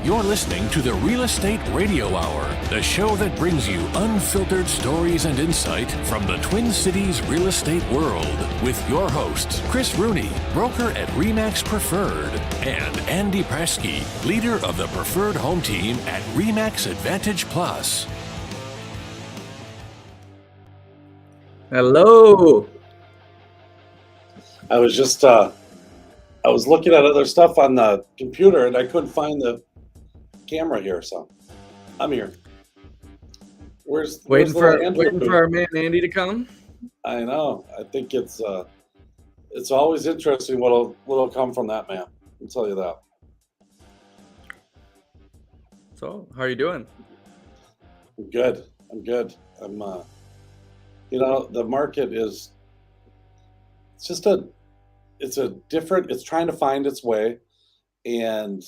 You're listening to the Real Estate Radio Hour, the show that brings you unfiltered stories and insight from the Twin Cities real estate world with your hosts, Chris Rooney, broker at RE/MAX Preferred, and Andy Presky, leader of the Preferred Home Team at RE/MAX Advantage Plus. Hello. I was just I was looking at other stuff on the computer and I couldn't find the camera here, so I'm here. Waiting for our man Andy to come. I know. I think it's always interesting what'll come from that man. I'll tell you that. So, how are you doing? I'm good. I'm the market is it's trying to find its way. And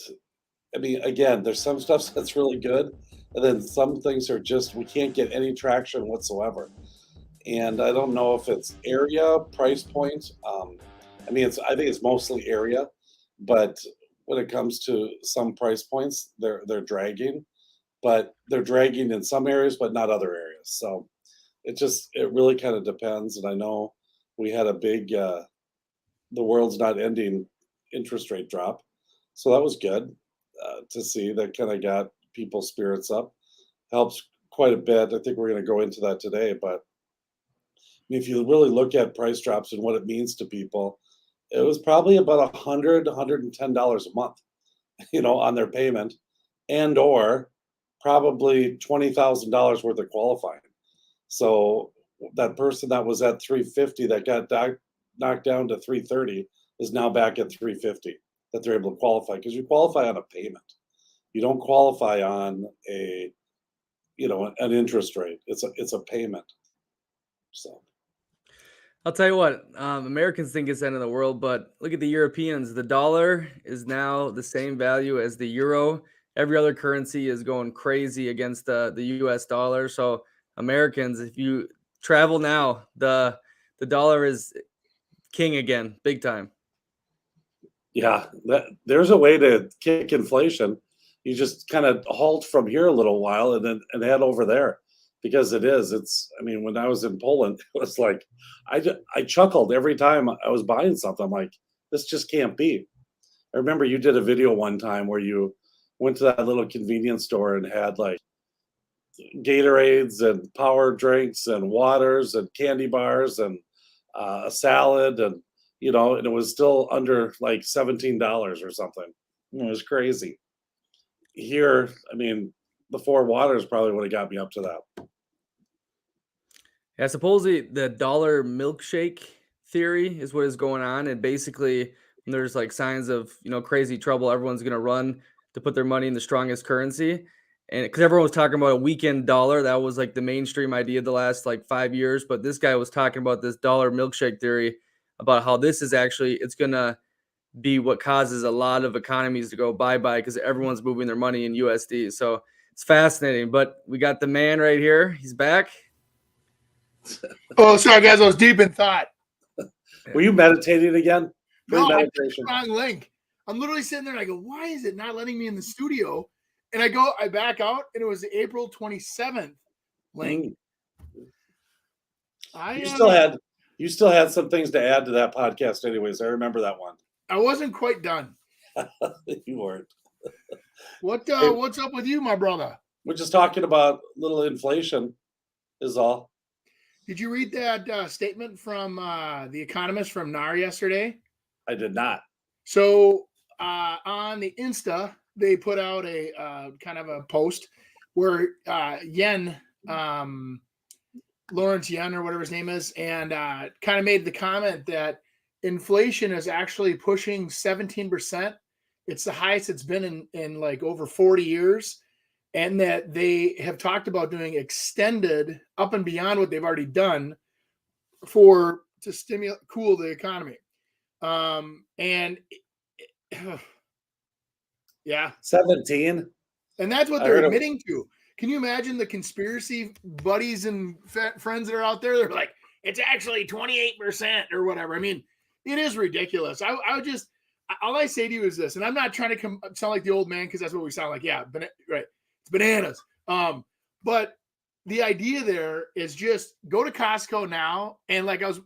I mean, again, there's some stuff that's really good, and then some things are just, we can't get any traction whatsoever. And I don't know if it's area, price point. I think it's mostly area, but when it comes to some price points, they're dragging, but they're dragging in some areas, but not other areas. So it really kind of depends. And I know we had a big, the world's not ending interest rate drop. So that was good to see. That kind of got people's spirits up. Helps quite a bit. I think we're going to go into that today. But if you really look at price drops and what it means to people, it was probably about $100, $110 a month, on their payment, and or probably $20,000 worth of qualifying. So that person that was at 350 that got knocked down to 330 is now back at 350 that they're able to qualify, because you qualify on a payment. You don't qualify on an interest rate. It's a payment. So I'll tell you what, Americans think it's the end of the world, but look at the Europeans. The dollar is now the same value as the euro. Every other currency is going crazy against the US dollar. So Americans, if you travel now, the dollar is king again, big time. Yeah, there's a way to kick inflation. You just kind of halt from here a little while and head over there, because when I was in Poland, it was like, I chuckled every time I was buying something. I'm like, this just can't be. I remember you did a video one time where you went to that little convenience store and had like Gatorades and power drinks and waters and candy bars and a salad, and and it was still under like $17 or something. It was crazy. Here, the 4 waters probably would have got me up to that. Yeah, supposedly the dollar milkshake theory is what is going on. And basically, when there's like signs of, crazy trouble, everyone's going to run to put their money in the strongest currency. And because everyone was talking about a weekend dollar, that was like the mainstream idea the last like 5 years. But this guy was talking about this dollar milkshake theory, about how this is it's going to be what causes a lot of economies to go bye-bye, because everyone's moving their money in USD. So it's fascinating. But we got the man right here. He's back. Oh, sorry, guys. I was deep in thought. Were you meditating again? No, I clicked the wrong link. I'm literally sitting there and I go, why is it not letting me in the studio? And I back out, and it was the April 27th link. You still had some things to add to that podcast anyways. I remember that one. I wasn't quite done. You weren't. What's up with you, my brother? We're just talking about little inflation is all. Did you read that statement from the economist from NAR yesterday? I did not. So on the Insta, they put out a kind of a post where Lawrence Yen, or whatever his name is, and kind of made the comment that inflation is actually pushing 17%. It's the highest it's been in like over 40 years. And that they have talked about doing extended up and beyond what they've already done to cool the economy. Yeah. 17. And that's what they're admitting to. Can you imagine the conspiracy buddies and friends that are out there? They're like, it's actually 28% or whatever. I mean, it is ridiculous. all I say to you is this, and I'm not trying to sound like the old man because that's what we sound like. Yeah, right. It's bananas. But the idea there is just go to Costco now, and like I was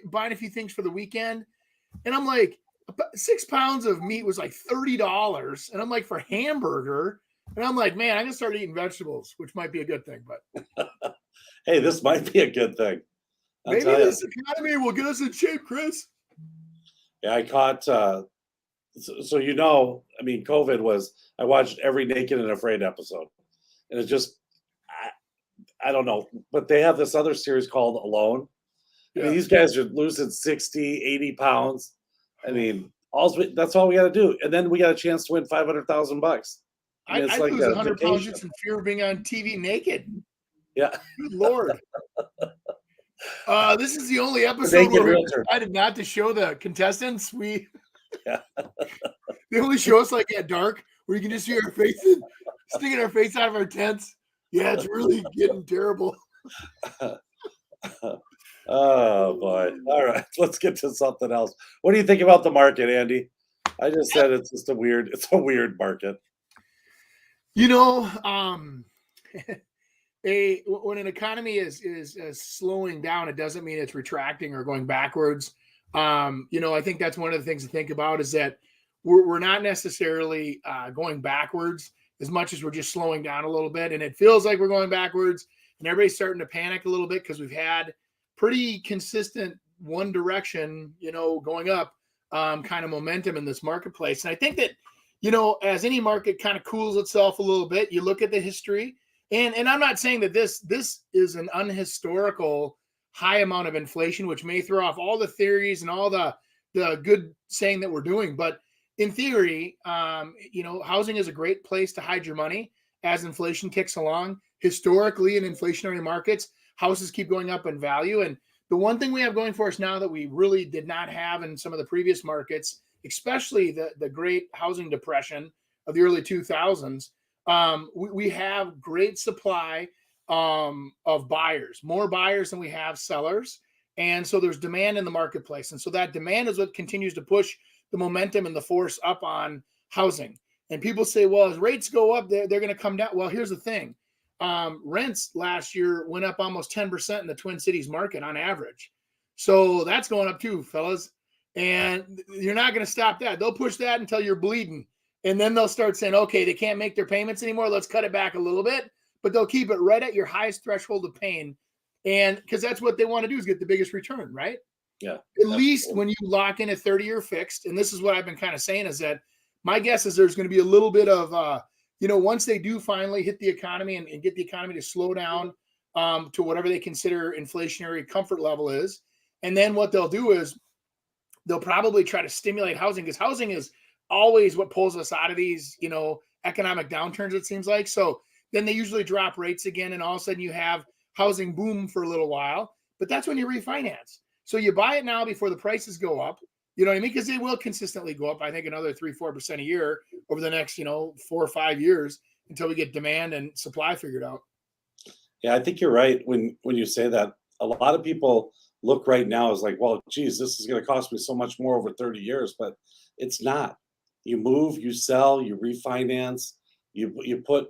buying a few things for the weekend, and I'm like, 6 pounds of meat was like $30, and I'm like, for hamburger, and I'm like, man, I'm gonna start eating vegetables, which might be a good thing, but Hey, this might be a good thing. maybe this economy will get us in shape, Chris. Yeah, I caught. So I mean, COVID was. I watched every Naked and Afraid episode, and it just, I don't know, but they have this other series called Alone. I mean, these guys are losing 60, 80 pounds. I mean, that's all we got to do, and then we got a chance to win $500,000. I mean, I'd lose 100 pounds just in fear of being on TV naked. Yeah. Good Lord. This is the only episode where we decided not to show the contestants. They only show us like at dark where you can just see our faces, sticking our face out of our tents. Yeah, it's really getting terrible. Oh boy. All right, let's get to something else. What do you think about the market, Andy? I just said it's a weird market. You know, when an economy is slowing down, it doesn't mean it's retracting or going backwards. I think that's one of the things to think about is that we're not necessarily going backwards as much as we're just slowing down a little bit. And it feels like we're going backwards, and everybody's starting to panic a little bit because we've had pretty consistent one direction, going up kind of momentum in this marketplace. And I think that, as any market kind of cools itself a little bit, you look at the history. And I'm not saying that this is an unhistorical high amount of inflation, which may throw off all the theories and all the good saying that we're doing. But in theory, housing is a great place to hide your money as inflation kicks along. Historically, in inflationary markets, houses keep going up in value. And the one thing we have going for us now that we really did not have in some of the previous markets, especially the great housing depression of the early 2000s, we have great supply of buyers, more buyers than we have sellers. And so there's demand in the marketplace. And so that demand is what continues to push the momentum and the force up on housing. And people say, well, as rates go up, they're going to come down. Well, here's the thing. Rents last year went up almost 10% in the Twin Cities market on average. So that's going up too, fellas. And you're not going to stop that. They'll push that until you're bleeding. And then they'll start saying, okay, they can't make their payments anymore. Let's cut it back a little bit. But they'll keep it right at your highest threshold of pain. And because that's what they want to do is get the biggest return, right? Yeah. At least when you lock in a 30-year fixed, and this is what I've been kind of saying, is that my guess is there's going to be a little bit of, once they do finally hit the economy and get the economy to slow down to whatever they consider inflationary comfort level is. And then what they'll do is they'll probably try to stimulate housing, because housing is always what pulls us out of these, economic downturns, it seems like. So then they usually drop rates again, and all of a sudden you have housing boom for a little while. But that's when you refinance. So you buy it now before the prices go up. You know what I mean? Because they will consistently go up, I think, another 3-4% a year over the next, 4 or 5 years until we get demand and supply figured out. Yeah, I think you're right when you say that. A lot of people look right now as like, well, geez, this is going to cost me so much more over 30 years, but it's not. You move, you sell, you refinance, you put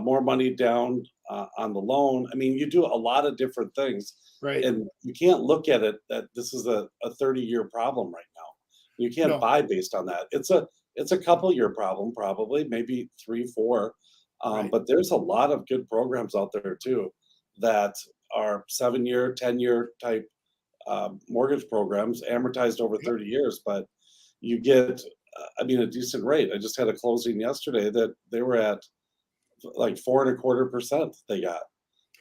more money down on the loan. I mean, you do a lot of different things. Right. And you can't look at it that this is a 30-year problem right now. You can't buy based on that. It's a couple-year problem, probably, maybe 3, 4. Right. But there's a lot of good programs out there too that are 7-year, 10-year type mortgage programs amortized over 30 years. But you get, a decent rate. I just had a closing yesterday that they were at like 4.25% they got.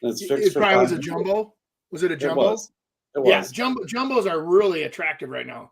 And it's fixed for 5 years. Was a jumbo? Was it a jumbo? It was. Yeah, jumbos are really attractive right now.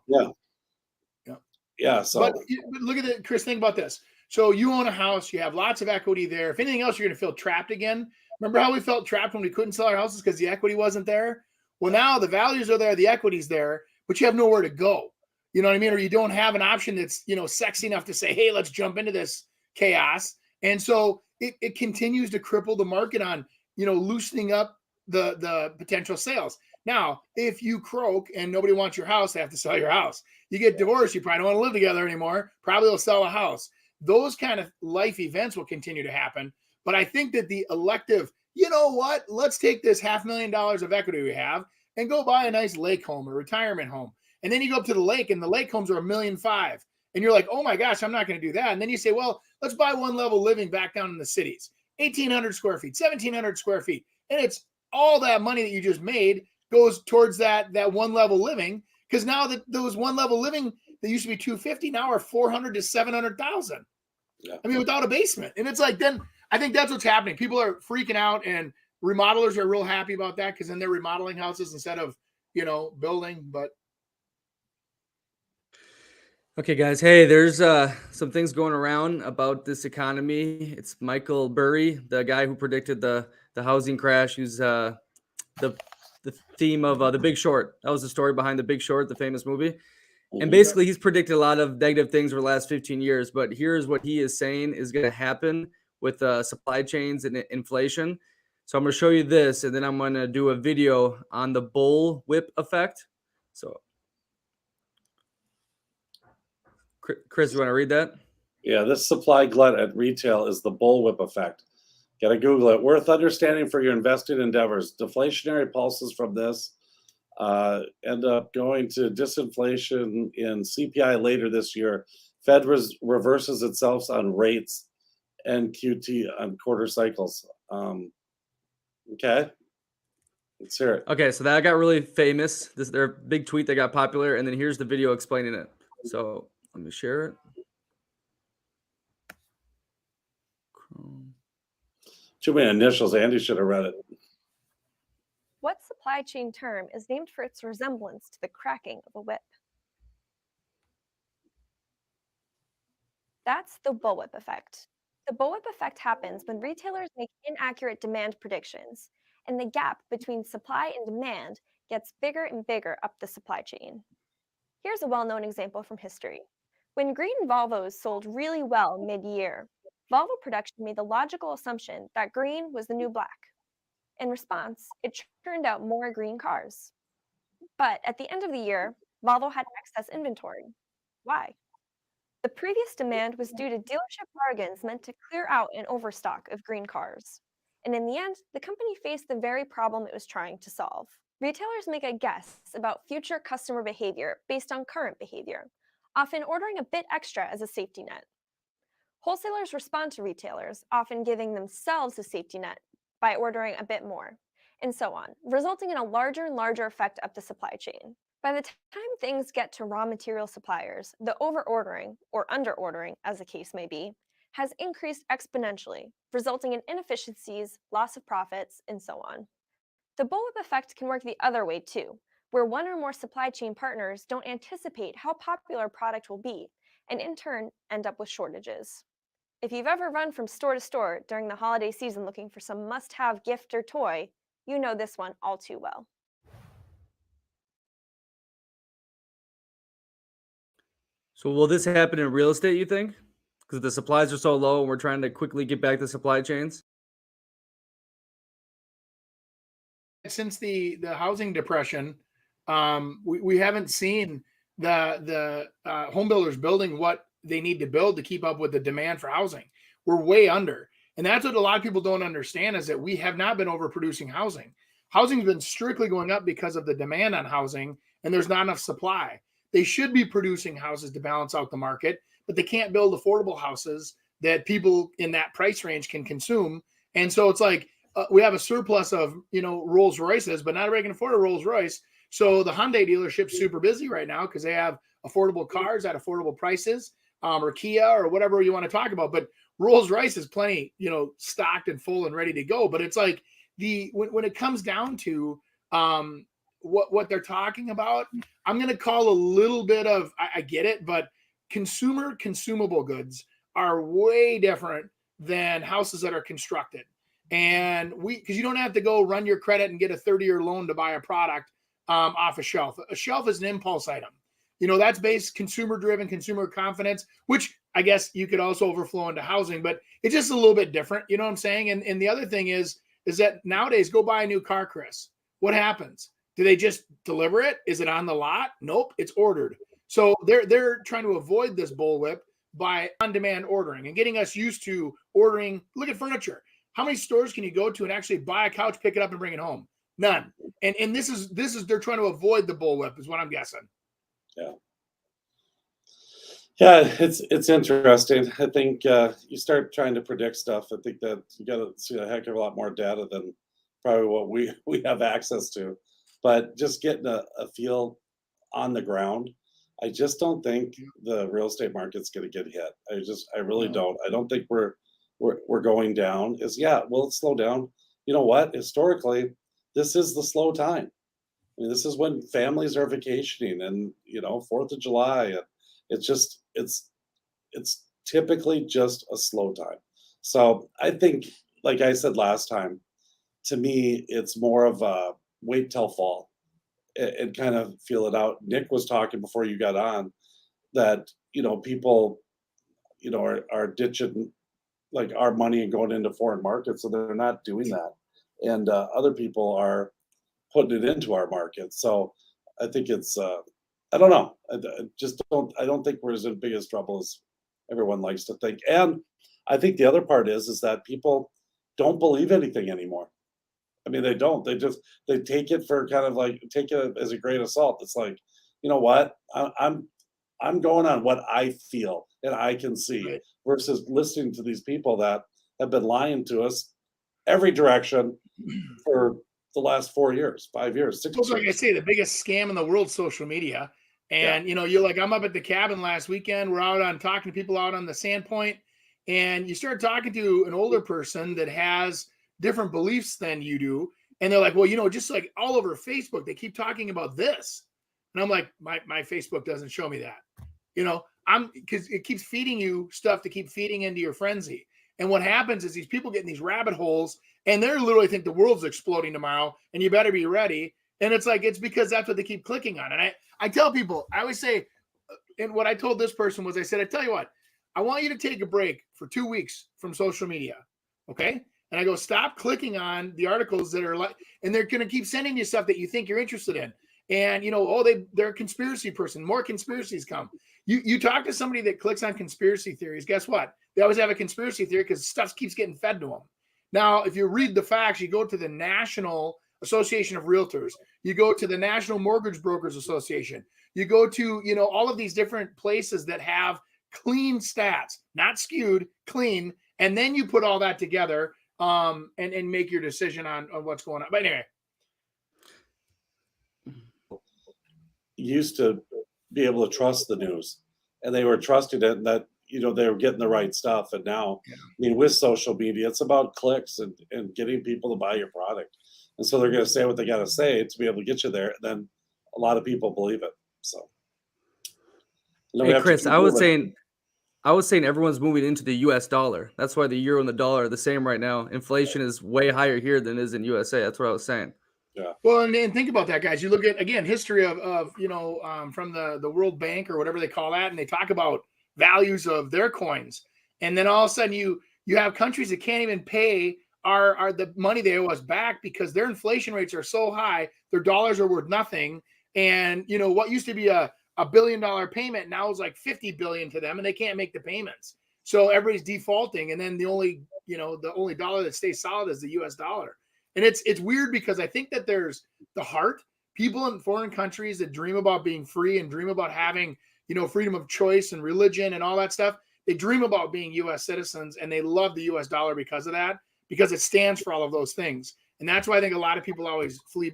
Yeah. So, but look at it, Chris. Think about this. So you own a house, you have lots of equity there. If anything else, you're going to feel trapped again. Remember how we felt trapped when we couldn't sell our houses because the equity wasn't there? Well, now the values are there, the equity's there, but you have nowhere to go. You know what I mean? Or you don't have an option that's, sexy enough to say, hey, let's jump into this chaos. And so it continues to cripple the market on, loosening up the potential sales. Now, if you croak and nobody wants your house, they have to sell your house. You get divorced, you probably don't want to live together anymore, probably will sell a house. Those kind of life events will continue to happen. But I think that the elective, you know what, let's take this $500,000 of equity we have and go buy a nice lake home or retirement home. And then you go up to the lake and the lake homes are $1.5 million. And you're like, oh my gosh, I'm not going to do that. And then you say, well, let's buy one level living back down in the cities, 1,800 square feet, 1,700 square feet. And it's all that money that you just made goes towards that one level living. Because now that those one level living that used to be 250 now are 400 to 700,000. Yeah. I mean, without a basement. And it's like, then I think that's what's happening. People are freaking out and remodelers are real happy about that because then they're remodeling houses instead of, building. But okay, guys. Hey, there's some things going around about this economy. It's Michael Burry, the guy who predicted the housing crash, who's the theme of The Big Short. That was the story behind The Big Short, the famous movie. And basically, he's predicted a lot of negative things over the last 15 years. But here's what he is saying is going to happen with supply chains and inflation. So I'm going to show you this, and then I'm going to do a video on the Bullwhip Effect. So, Chris, you want to read that? Yeah, this supply glut at retail is the Bullwhip Effect. Got to Google it. Worth understanding for your investing endeavors. Deflationary pulses from this end up going to disinflation in CPI later this year. Fed reverses itself on rates and QT on quarter cycles. Okay, let's hear it. Okay, so that got really famous. Their big tweet that got popular, and then here's the video explaining it. So let me share it. Too many initials. Andy should have read it. What supply chain term is named for its resemblance to the cracking of a whip? That's the bullwhip effect. The bullwhip effect happens when retailers make inaccurate demand predictions, and the gap between supply and demand gets bigger and bigger up the supply chain. Here's a well-known example from history. When green Volvos sold really well mid-year, Volvo production made the logical assumption that green was the new black. In response, it turned out more green cars. But at the end of the year, Volvo had excess inventory. Why? The previous demand was due to dealership bargains meant to clear out an overstock of green cars. And in the end, the company faced the very problem it was trying to solve. Retailers make a guess about future customer behavior based on current behavior, often ordering a bit extra as a safety net. Wholesalers respond to retailers, often giving themselves a safety net by ordering a bit more, and so on, resulting in a larger and larger effect up the supply chain. By the time things get to raw material suppliers, the over-ordering, or under-ordering, as the case may be, has increased exponentially, resulting in inefficiencies, loss of profits, and so on. The bullwhip effect can work the other way too, where one or more supply chain partners don't anticipate how popular a product will be, and in turn end up with shortages. If you've ever run from store to store during the holiday season looking for some must-have gift or toy, you know this one all too well. So will this happen in real estate, you think? Because the supplies are so low and we're trying to quickly get back the supply chains? Since the housing depression, we haven't seen the home builders building what they need to build to keep up with the demand for housing. We're way under. And that's what a lot of people don't understand, is that we have not been overproducing housing. Housing's been strictly going up because of the demand on housing, and there's not enough supply. They should be producing houses to balance out the market, but they can't build affordable houses that people in that price range can consume. And so it's like we have a surplus of, Rolls Royces, but not everybody can afford a Rolls Royce. So the Hyundai dealership's super busy right now because they have affordable cars at affordable prices. Or Kia or whatever you want to talk about. But Rolls Royce is plenty, stocked and full and ready to go. But it's like when it comes down to what they're talking about, I'm going to call a little bit of, I get it, but consumable goods are way different than houses that are constructed. And because you don't have to go run your credit and get a 30-year loan to buy a product off a shelf. A shelf is an impulse item. That's based consumer-driven, consumer confidence, which I guess you could also overflow into housing, but it's just a little bit different. You know what I'm saying? And the other thing is that nowadays, go buy a new car, Chris. What happens? Do they just deliver it? Is it on the lot? Nope, it's ordered. So they're trying to avoid this bullwhip by on-demand ordering and getting us used to ordering. Look at furniture. How many stores can you go to and actually buy a couch, pick it up, and bring it home? None. And this is they're trying to avoid the bullwhip, is what I'm guessing. Yeah. Yeah, it's interesting. I think you start trying to predict stuff. I think that you got to see a heck of a lot more data than probably what we have access to. But just getting a feel on the ground, I just don't think the real estate market's going to get hit. I really don't. I don't think we're going down. Will it slow down? You know what? Historically, this is the slow time. I mean, this is when families are vacationing, and 4th of July. And it's typically just a slow time. So I think, like I said last time, to me, it's more of a wait till fall and kind of feel it out. Nick was talking before you got on that people are ditching like our money and going into foreign markets, so they're not doing that, and other people are putting it into our market. So I think it's I don't know. I don't think we're as in big as trouble as everyone likes to think. And I think the other part is that people don't believe anything anymore. I mean, they don't. They take it for kind of like take it as a grain of salt. It's like, you know what? I'm going on what I feel and I can see, Right. versus listening to these people that have been lying to us every direction for the last 4 years, 5 years, 6 Well, like I years. say, the biggest scam in the world, social media. Yeah. And you're like, I'm up at the cabin last weekend. We're out on talking to people out on the Sandpoint, and you start talking to an older person that has different beliefs than you do, and they're like, well, just like all over Facebook, they keep talking about this, and I'm like, my Facebook doesn't show me that. Because it keeps feeding you stuff to keep feeding into your frenzy. And what happens is these people get in these rabbit holes, and they literally think the world's exploding tomorrow, and you better be ready. And it's like, it's because that's what they keep clicking on. And I tell people, I always say, and what I told this person was, I said, I tell you what, I want you to take a break for 2 weeks from social media. Okay. And I go, stop clicking on the articles that are like, and they're going to keep sending you stuff that you think you're interested in. And, they're a conspiracy person. More conspiracies come. You talk to somebody that clicks on conspiracy theories, guess what? They always have a conspiracy theory because stuff keeps getting fed to them. Now, if you read the facts, you go to the National Association of Realtors, you go to the National Mortgage Brokers Association, you go to, all of these different places that have clean stats, not skewed, clean, and then you put all that together and make your decision on what's going on. But anyway. Used to be able to trust the news, and they were trusting it, and that they were getting the right stuff. And now, I mean, with social media, it's about clicks and getting people to buy your product, and so they're going to say what they got to say to be able to get you there, and then a lot of people believe it. So Hey Chris, I was saying everyone's moving into the US dollar. That's why the euro and the dollar are the same right now. Inflation is way higher here than it is in USA. That's what I was saying. Yeah. Well, and think about that, guys. You look at, again, history of from the World Bank or whatever they call that, and they talk about values of their coins. And then all of a sudden you have countries that can't even pay our the money they owe us back because their inflation rates are so high, their dollars are worth nothing. And what used to be a $1 billion payment now is like 50 billion to them, and they can't make the payments. So everybody's defaulting, and then the only dollar that stays solid is the US dollar. And it's weird because I think that there's the heart. People in foreign countries that dream about being free and dream about having, freedom of choice and religion and all that stuff. They dream about being U.S. citizens, and they love the U.S. dollar because of that, because it stands for all of those things. And that's why I think a lot of people always flee.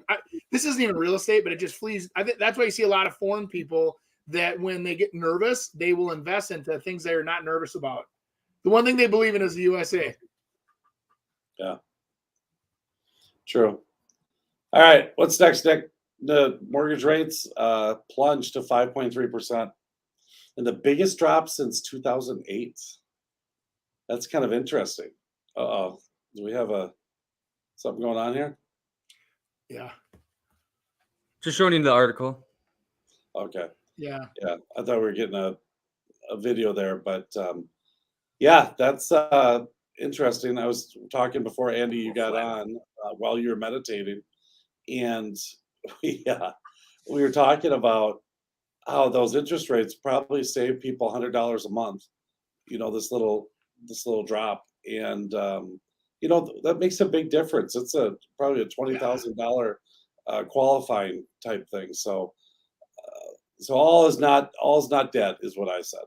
This isn't even real estate, but it just flees. I think that's why you see a lot of foreign people that when they get nervous, they will invest into things they are not nervous about. The one thing they believe in is the USA. Yeah. True. All right. What's next, Nick? The mortgage rates plunged to 5.3%, and the biggest drop since 2008. That's kind of interesting. Uh-oh. Do we have something going on here? Yeah. Just showing you the article. Okay. Yeah. Yeah. I thought we were getting a video there, but yeah, that's interesting. I was talking before, Andy, you got on while you were meditating, and we were talking about how those interest rates probably save people $100 a month. This little drop, and that makes a big difference. It's probably a $20,000 qualifying type thing. So all is not dead, is what I said.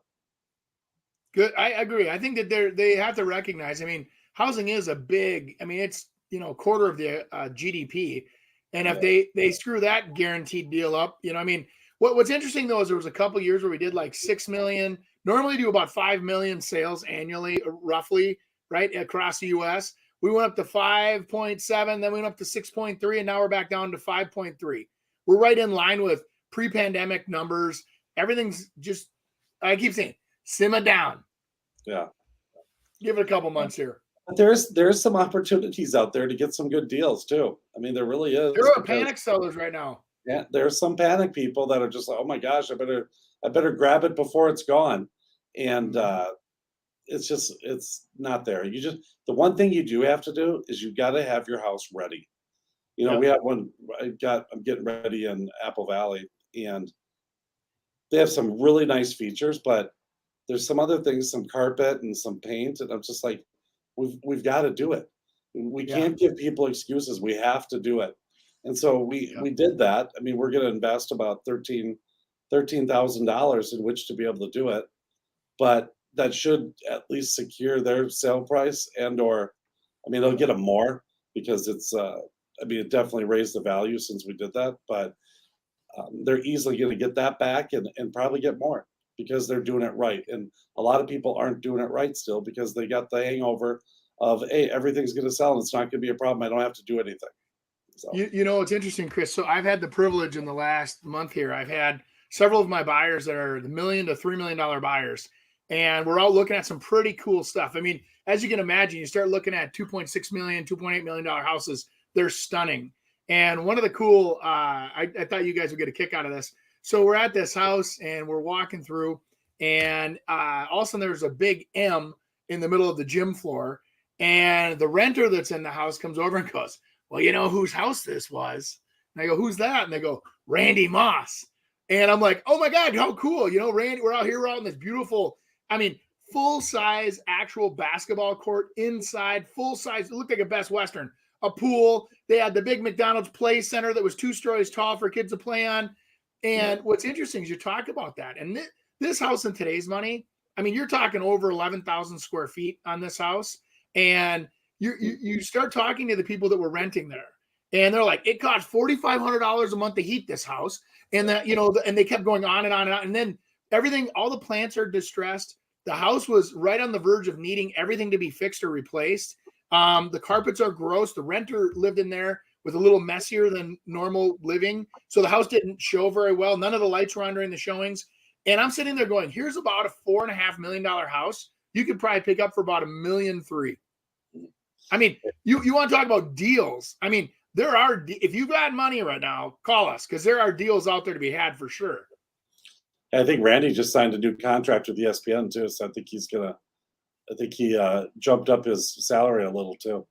Good. I agree. I think that they have to recognize. I mean, housing is a big. I mean, it's a quarter of the GDP, and if they screw that guaranteed deal up, I mean, what's interesting though is there was a couple years where we did like 6 million. Normally do about 5 million sales annually, roughly, right across the U.S. We went up to 5.7, then we went up to 6.3, and now we're back down to 5.3. We're right in line with pre-pandemic numbers. Everything's just, I keep saying, simmer down. Yeah. Give it a couple months here. But there's some opportunities out there to get some good deals too. I mean, there really is. There are panic sellers right now. Yeah, there's some panic people that are just like, oh my gosh, I better grab it before it's gone. And it's not there. The one thing you do have to do is you got to have your house ready. We have one. I'm getting ready in Apple Valley, and they have some really nice features, but there's some other things, some carpet and some paint, and I'm just like, we've got to do it. We can't give people excuses. We have to do it. And so we did that. I mean, we're going to invest about $13,000 in which to be able to do it, but that should at least secure their sale price or, I mean, they'll get them more because it definitely raised the value since we did that, but they're easily going to get that back and probably get more because they're doing it right. And a lot of people aren't doing it right still because they got the hangover of, hey, everything's going to sell and it's not going to be a problem. I don't have to do anything. So. It's interesting, Chris. So I've had the privilege in the last month here. I've had several of my buyers that are the $1 million to $3 million buyers, and we're all looking at some pretty cool stuff. I mean, as you can imagine, you start looking at $2.6 million, $2.8 million houses. They're stunning. And one of the cool, I thought you guys would get a kick out of this. So we're at this house and we're walking through, and all of a sudden there's a big M in the middle of the gym floor, and the renter that's in the house comes over and goes, well, you know whose house this was? And I go, who's that? And they go, Randy Moss. And I'm like, oh my God, how cool. Randy, we're out in this beautiful, I mean, full-size actual basketball court inside, full-size. It looked like a Best Western. A pool. They had the big McDonald's play center that was 2 stories tall for kids to play on. And what's interesting is you talk about that. And this house in today's money, I mean, you're talking over 11,000 square feet on this house. And you start talking to the people that were renting there, and they're like, it cost $4,500 a month to heat this house. And that, and they kept going on and on and on. And then everything, all the plants are distressed. The house was right on the verge of needing everything to be fixed or replaced. The carpets are gross. The renter lived in there with a little messier than normal living. So the house didn't show very well. None of the lights were on during the showings. And I'm sitting there going, here's about a $4.5 million house. You could probably pick up for about $1.3 million. I mean, you want to talk about deals. I mean, if you've got money right now, call us because there are deals out there to be had for sure. I think Randy just signed a new contract with ESPN too. So I think he jumped up his salary a little too.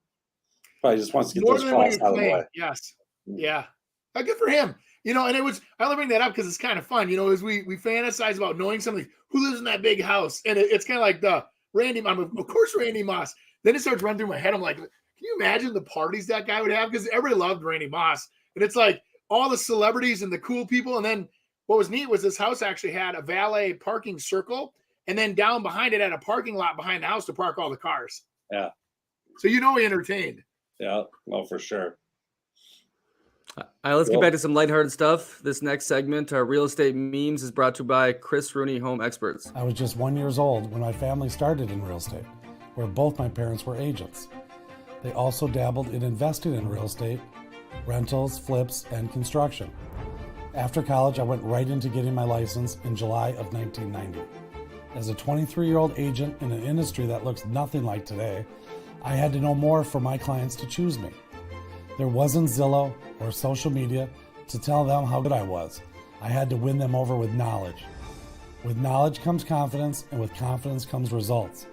Probably just wants to get those costs out of the way. Yes. Yeah. Good for him. And I only bring that up because it's kind of fun, as we fantasize about knowing somebody who lives in that big house. And it's kind of like the Randy, of course, Randy Moss. Then it starts running through my head. I'm like, can you imagine the parties that guy would have? Because everybody loved Randy Moss. And it's like all the celebrities and the cool people. And then what was neat was this house actually had a valet parking circle. And then down behind it had a parking lot behind the house to park all the cars. Yeah. So he entertained. Yeah, well, for sure. All right, let's get back to some lighthearted stuff. This next segment, our real estate memes, is brought to you by Chris Rooney Home Experts. I was just 1 year old when my family started in real estate, where both my parents were agents. They also dabbled in investing in real estate, rentals, flips, and construction. After college, I went right into getting my license in July of 1990. As a 23-year-old agent in an industry that looks nothing like today, I had to know more for my clients to choose me. There wasn't Zillow or social media to tell them how good I was. I had to win them over with knowledge. With knowledge comes confidence, and with confidence comes results.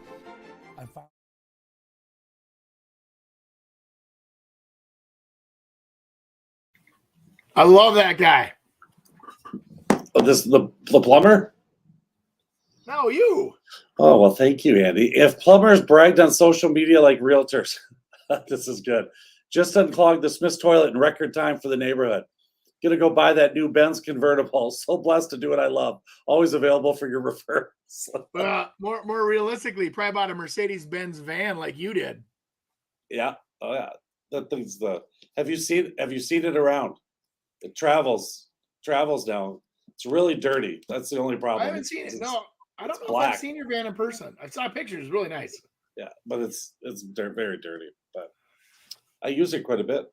I love that guy. Oh, the plumber? No, you. Oh, well, thank you, Andy. If plumbers bragged on social media like realtors, this is good. Just unclogged the Smith's toilet in record time for the neighborhood. Gonna go buy that new Benz convertible. So blessed to do what I love. Always available for your referrals. But more realistically, probably bought a Mercedes-Benz van like you did. Yeah. Oh yeah. That thing's have you seen it around? It travels now. It's really dirty. That's the only problem. I haven't seen it. No, I don't know if I've seen your van in person. I saw pictures. It's really nice. Yeah, but it's very dirty. But I use it quite a bit.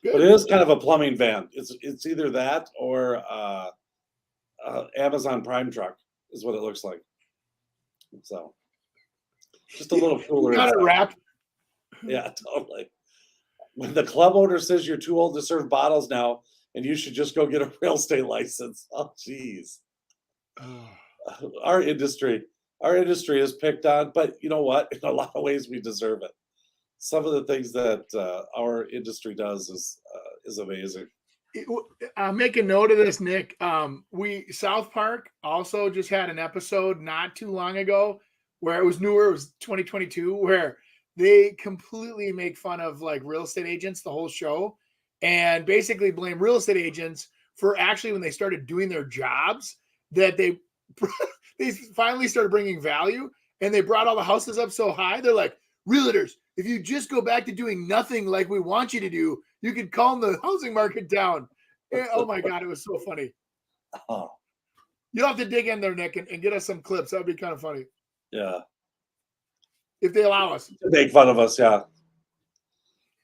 Good. But it is kind of a plumbing van. It's either that or Amazon Prime truck is what it looks like. So just a little cooler. You got it wrapped. Yeah, totally. When the club owner says you're too old to serve bottles now, and you should just go get a real estate license. Oh, geez. Our industry is picked on, but you know what? In a lot of ways, we deserve it. Some of the things that our industry does is amazing. Make a note of this, Nick. South Park also just had an episode not too long ago where it was newer. It was 2022, where they completely make fun of like real estate agents the whole show, and basically blame real estate agents for actually when they started doing their jobs that they finally started bringing value, and they brought all the houses up so high. They're like, realtors, if you just go back to doing nothing like we want you to do, you could calm the housing market down. Oh my God, it was so funny. Oh. You'll have to dig in there, Nick, and get us some clips. That would be kind of funny. Yeah. If they allow us. To make fun of us, yeah.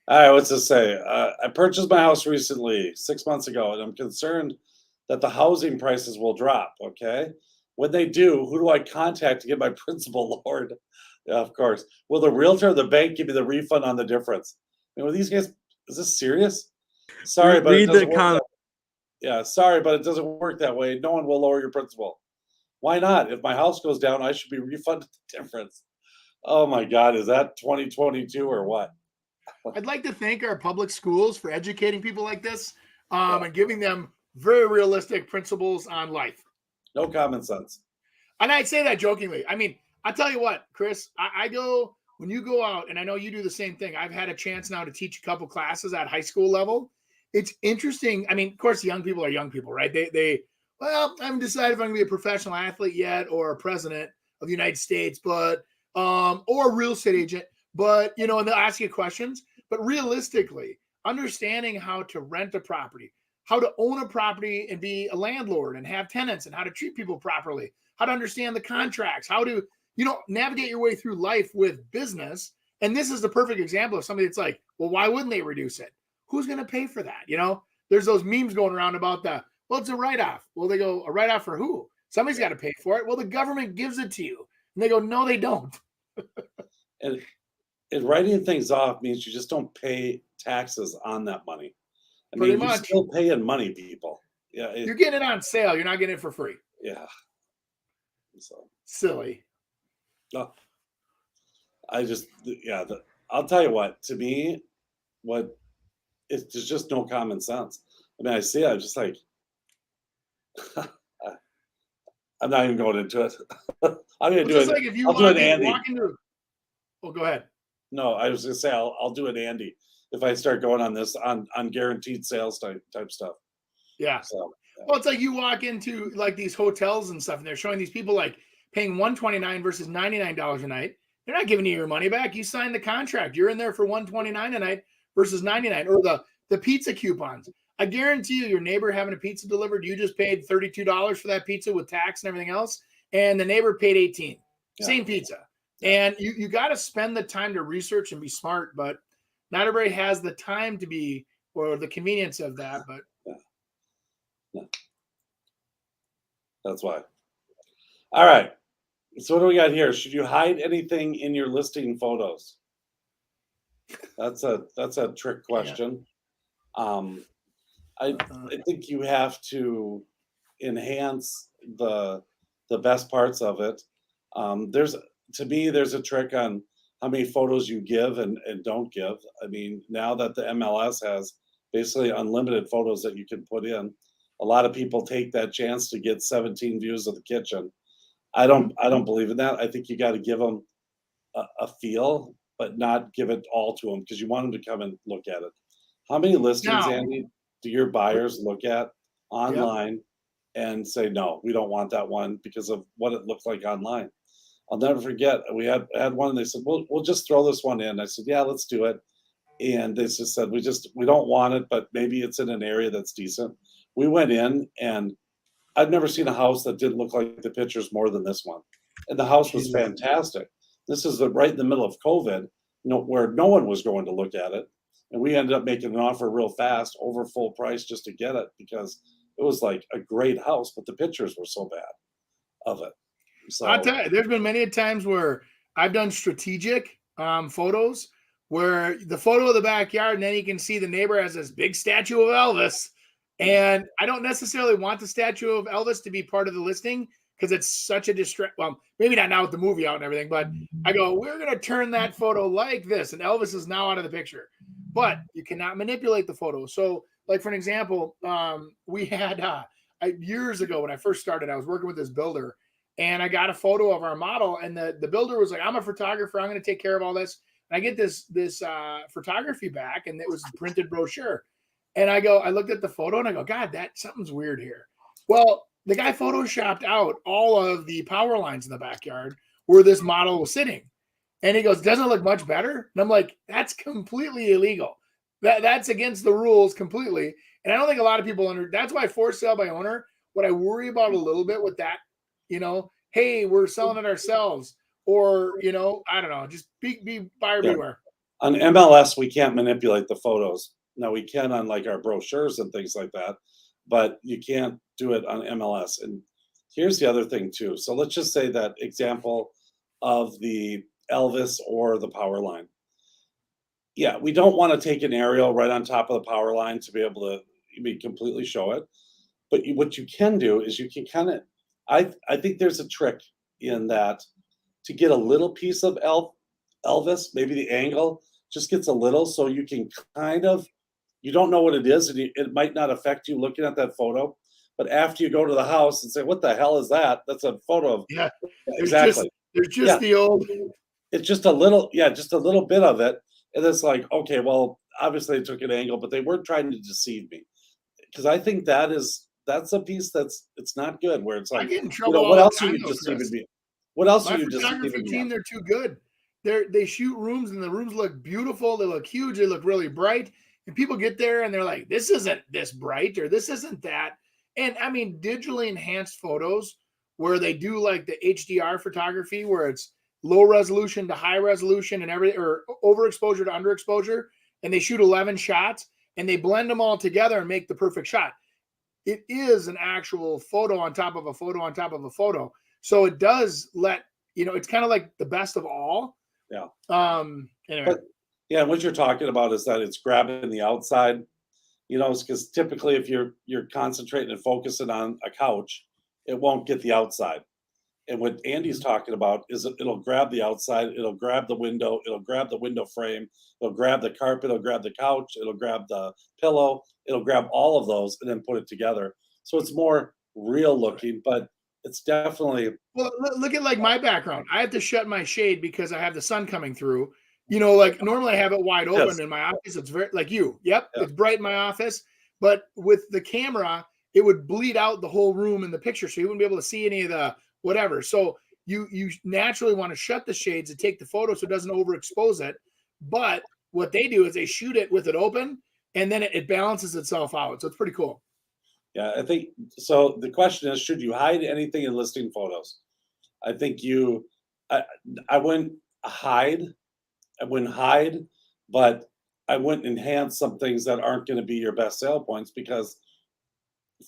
All right, what's this say? I purchased my house recently, 6 months ago, and I'm concerned that the housing prices will drop, okay? When they do, who do I contact to get my principal lowered? Yeah, of course. Will the realtor or the bank give me the refund on the difference? I mean, with these guys, is this serious? Sorry, but it doesn't work. Yeah, sorry, but it doesn't work that way. No one will lower your principal. Why not? If my house goes down, I should be refunded the difference. Oh my God, is that 2022 or what? I'd like to thank our public schools for educating people like this and giving them very realistic principles on life. No common sense. And I say that jokingly. I mean, I tell you what, Chris, I go, when you go out, and I know you do the same thing. I've had a chance now to teach a couple classes at high school level. It's interesting. I mean, of course, young people are young people, right? Well, I haven't decided if I'm going to be a professional athlete yet or a president of the United States, but, or a real estate agent, but, and they'll ask you questions. But realistically, understanding how to rent a property, how to own a property and be a landlord and have tenants, and how to treat people properly, how to understand the contracts, how to, navigate your way through life with business. And this is the perfect example of somebody that's like, well, why wouldn't they reduce it? Who's going to pay for that? There's those memes going around about well, it's a write-off. Well, they go, a write-off for who? Somebody's got to pay for it. Well, the government gives it to you. And they go, no, they don't. And writing things off means you just don't pay taxes on that money. Pretty much. You're still paying money, people. Yeah, you're getting it on sale. You're not getting it for free. Yeah. So silly. No, I'll tell you what. To me, there's just no common sense. I mean, I see it. I'm just like, I'm not even going into it. I'm going to do it. Like if you I'll do it, Andy. Go ahead. No, I was going to say I'll do it, Andy, if I start going on this on guaranteed sales type stuff. Yeah. So, yeah. Well, it's like you walk into like these hotels and stuff, and they're showing these people like paying $129 versus $99 a night. They're not giving you your money back. You signed the contract. You're in there for $129 a night versus $99. Or the pizza coupons. I guarantee you, your neighbor having a pizza delivered, you just paid $32 for that pizza with tax and everything else, and the neighbor paid $18. Yeah. Same pizza. And you got to spend the time to research and be smart, but not everybody has the time to be, or the convenience of that. But yeah. That's why. All right. So what do we got here? Should you hide anything in your listing photos? That's a trick question. Yeah. I think you have to enhance the best parts of it. There's a trick on how many photos you give and don't give. I mean, now that the MLS has basically unlimited photos that you can put in. A lot of people take that chance to get 17 views of the kitchen. I don't believe in that. I think you got to give them a feel, but not give it all to them because you want them to come and look at it. How many listings, Now, Andy, do your buyers look at yep. online and say, no, we don't want that one because of what it looked like online? I'll never forget. We had one, and they said, we'll just throw this one in. I said, yeah, let's do it. And they just said, we don't want it, but maybe it's in an area that's decent. We went in, and I've never seen a house that didn't look like the pictures more than this one. And the house was fantastic. This is right in the middle of COVID, where no one was going to look at it. And we ended up making an offer real fast, over full price, just to get it because it was like a great house, but the pictures were so bad of it. So I'll tell you, there's been many times where I've done strategic photos where the photo of the backyard, and then you can see the neighbor has this big statue of Elvis. And I don't necessarily want the statue of Elvis to be part of the listing because it's such a distract. Well, maybe not now with the movie out and everything, but I go, we're going to turn that photo like this. And Elvis is now out of the picture, but you cannot manipulate the photo. So, like, for an example, we had years ago when I first started, I was working with this builder and I got a photo of our model. And the builder was like, I'm a photographer. I'm going to take care of all this. And I get this photography back, and it was a printed brochure. And I looked at the photo and I go, God, something's weird here. Well, the guy photoshopped out all of the power lines in the backyard where this model was sitting. And he goes, doesn't it look much better? And I'm like, that's completely illegal. That's against the rules completely. And I don't think a lot of people that's why for sale by owner, what I worry about a little bit with that, hey, we're selling it ourselves. Or, I don't know, just be buyer beware. On MLS, we can't manipulate the photos. Now we can on like our brochures and things like that, but you can't do it on MLS. And here's the other thing too. So let's just say that example of the Elvis or the power line. Yeah, we don't want to take an aerial right on top of the power line to be able to completely show it. But what you can do is you can kind of, I think there's a trick in that to get a little piece of Elvis, maybe the angle just gets a little, so you can kind of, you don't know what it is, and it might not affect you looking at that photo. But after you go to the house and say, what the hell is that? That's a photo of, yeah, exactly. There's just the old. It's just a little, just a little bit of it. And it's like, okay, well, obviously they took an angle, but they weren't trying to deceive me. Because I think that's a piece it's not good, where it's like, I get in trouble what all else the are time, you though, deceiving Chris. me? What else My are you deceiving photography me team, on? they're too good. They shoot rooms, and the rooms look beautiful. They look huge. They look really bright. And people get there and they're like, this isn't this bright, or this isn't that. And I mean, digitally enhanced photos where they do like the HDR photography, where it's low resolution to high resolution and everything, or overexposure to underexposure. And they shoot 11 shots and they blend them all together and make the perfect shot. It is an actual photo on top of a photo on top of a photo. So it does it's kind of like the best of all. Yeah. Anyway. But yeah, what you're talking about is that it's grabbing the outside, because typically if you're concentrating and focusing on a couch, it won't get the outside. And what Andy's talking about is it'll grab the outside, it'll grab the window, it'll grab the window frame, it'll grab the carpet, it'll grab the couch, it'll grab the pillow, it'll grab all of those and then put it together. So it's more real looking, but it's definitely. Well, look at like my background. I have to shut my shade because I have the sun coming through. Like normally I have it wide open in my office. It's very like you. Yep, it's bright in my office. But with the camera, it would bleed out the whole room in the picture, so you wouldn't be able to see any of the whatever. So you naturally want to shut the shades and take the photo so it doesn't overexpose it. But what they do is they shoot it with it open, and then it balances itself out. So it's pretty cool. Yeah, I think so. The question is, should you hide anything in listing photos? I think I wouldn't hide. But I wouldn't enhance some things that aren't going to be your best sale points, because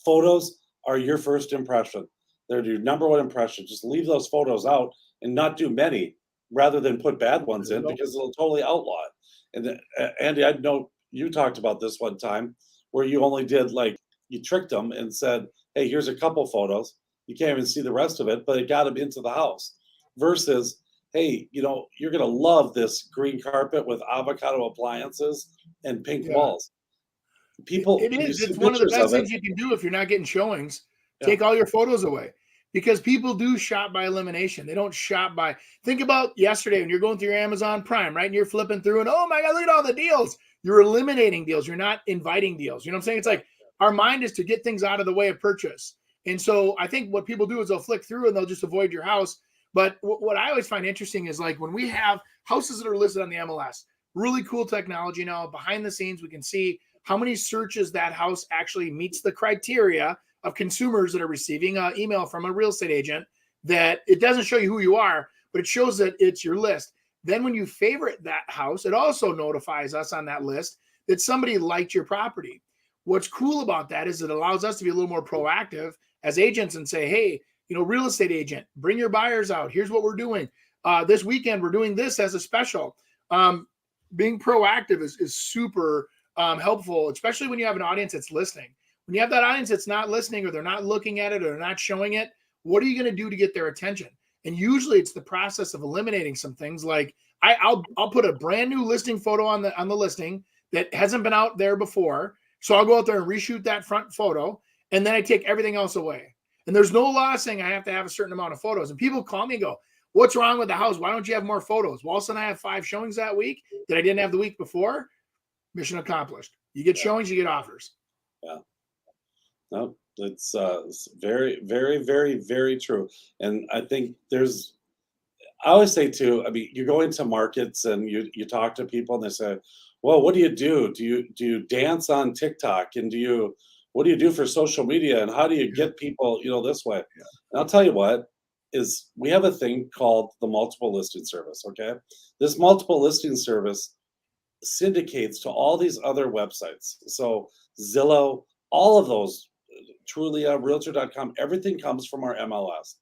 photos are your first impression. They're your number one impression. Just leave those photos out and not do many, rather than put bad ones in, because it'll totally outlaw it. And Andy, I know you talked about this one time where you only did you tricked them and said, hey, here's a couple photos. You can't even see the rest of it, but it got them into the house. Versus, hey, you're going to love this green carpet with avocado appliances and pink walls. people, It you is. see It's one of the pictures best of it. things you can do if you're not getting showings. Yeah. Take all your photos away, because people do shop by elimination. They don't shop by. Think about yesterday when you're going through your Amazon Prime, right? And you're flipping through, and oh my God, look at all the deals. You're eliminating deals. You're not inviting deals. You know what I'm saying? It's like our mind is to get things out of the way of purchase. And so I think what people do is they'll flick through and they'll just avoid your house. But what I always find interesting is like when we have houses that are listed on the MLS, really cool technology now. Behind the scenes, we can see how many searches that house actually meets the criteria of consumers that are receiving an email from a real estate agent, that it doesn't show you who you are, but it shows that it's your list. Then when you favorite that house, it also notifies us on that list that somebody liked your property. What's cool about that is it allows us to be a little more proactive as agents and say, hey, real estate agent, bring your buyers out. Here's what we're doing. This weekend, we're doing this as a special. Being proactive is super helpful, especially when you have an audience that's listening. When you have that audience that's not listening, or they're not looking at it, or they're not showing it, what are you going to do to get their attention? And usually it's the process of eliminating some things. Like I'll put a brand new listing photo on the listing that hasn't been out there before. So I'll go out there and reshoot that front photo, and then I take everything else away. And there's no law saying I have to have a certain amount of photos. And people call me and go, what's wrong with the house? Why don't you have more photos? Well, all of a sudden I have 5 showings that week that I didn't have the week before. Mission accomplished. You get showings, you get offers. Yeah. No, it's very, very, very, very true. And I think I always say too, I mean, you go into markets and you talk to people and they say, well, what do you do? Do you dance on TikTok? And what do you do for social media? And how do you get people, this way? Yeah. And I'll tell you what, is we have a thing called the multiple listing service. Okay. This multiple listing service syndicates to all these other websites. So Zillow, all of those, Trulia, realtor.com, everything comes from our MLS.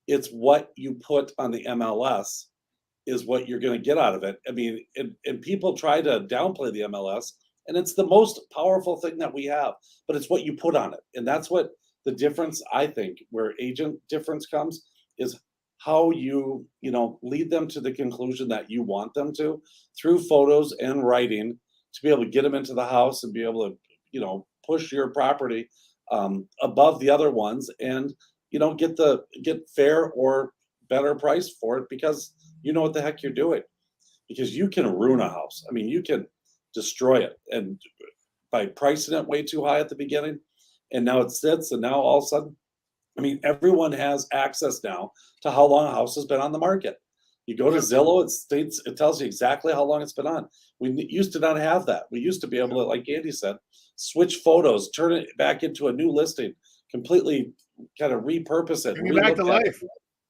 It's what you put on the MLS is what you're going to get out of it. I mean, and people try to downplay the MLS, and it's the most powerful thing that we have, but it's what you put on it. And that's what the difference, I think, where agent difference comes, is how you lead them to the conclusion that you want them to through photos and writing, to be able to get them into the house and be able to, push your property above the other ones, and get fair or better price for it, because you know what the heck you're doing. Because you can ruin a house. I mean, you can destroy it, and by pricing it way too high at the beginning, and now it sits, and now all of a sudden, I mean, everyone has access now to how long a house has been on the market. You go to Zillow, it tells you exactly how long it's been on. We used to not have that. We used to be able to, like Andy said, switch photos, turn it back into a new listing, completely kind of repurpose it, Bring it back to life.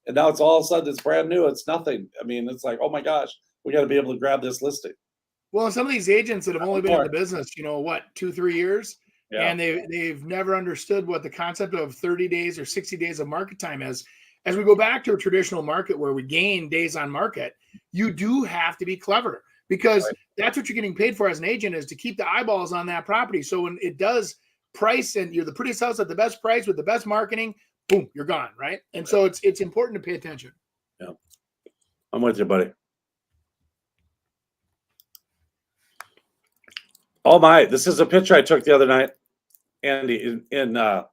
and now it's all of a sudden it's brand new. It's nothing. I mean, it's like, oh my gosh, we got to be able to grab this listing. Well, and some of these agents that have only been in the business, 2-3 years, and they've never understood what the concept of 30 days or 60 days of market time is. As we go back to a traditional market where we gain days on market, you do have to be clever, because that's what you're getting paid for as an agent, is to keep the eyeballs on that property. So when it does price and you're the prettiest house at the best price with the best marketing, boom, you're gone, right? And so it's important to pay attention. Yeah, I'm with you, buddy. Oh my, this is a picture I took the other night, Andy, in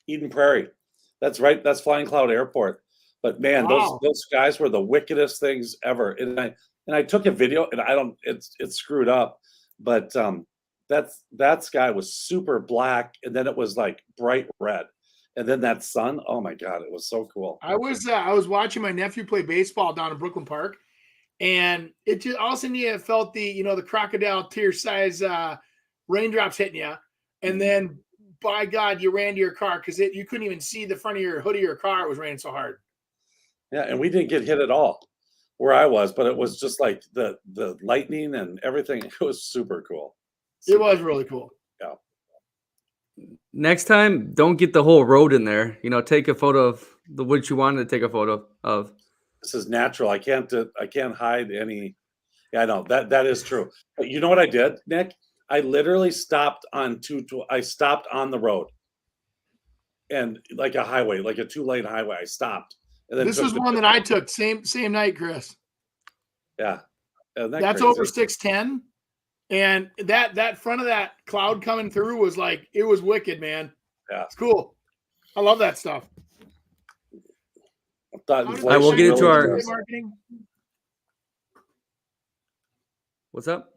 Eden Prairie. That's right. That's Flying Cloud Airport. But man, those guys were the wickedest things ever. And I took a video, and it's screwed up, but that sky was super black, and then it was like bright red, and then that sun. Oh my God, it was so cool. I was watching my nephew play baseball down in Brooklyn Park, and it just all of a sudden you felt the the crocodile tear size raindrops hitting you, and then by God, you ran to your car because you couldn't even see the front of your hood of your car. It was raining so hard. Yeah, and we didn't get hit at all where I was, but it was just like the lightning and everything. It was super cool. It was really cool. Yeah. Next time, don't get the whole road in there. Take a photo of the what you wanted to take a photo of. This is natural. I can't hide any. Yeah, I know that is true. But you know what I did, Nick? I literally stopped on I stopped on the road, and like a highway, like a 2-lane highway. I stopped. And then this was one that I took same night, Chris. Yeah. That's crazy? Over 610. And that front of that cloud coming through was like, it was wicked, man. Yeah. It's cool. I love that stuff. I thought How does inflation we'll get into really our- does. marketing. What's up?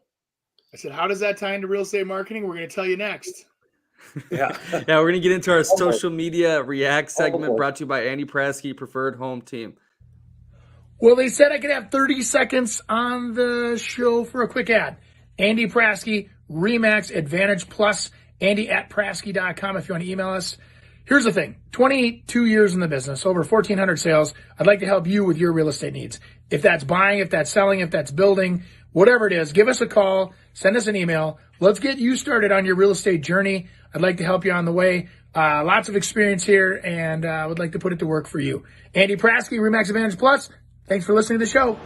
I said, how does that tie into real estate marketing? We're going to tell you next. Yeah. Yeah, we're gonna get into our Almost. social media react segment Almost. brought to you by Andy Prasky, Preferred Home Team. Well, they said I could have 30 seconds on the show for a quick ad. Andy Prasky, Remax Advantage Plus, Andy@Prasky.com if you want to email us. Here's the thing, 22 years in the business, over 1,400 sales. I'd like to help you with your real estate needs. If that's buying, if that's selling, if that's building, whatever it is, give us a call, send us an email. Let's get you started on your real estate journey. I'd like to help you on the way. Lots of experience here, and I would like to put it to work for you. Andy Prasky, Remax Advantage Plus. Thanks for listening to the show.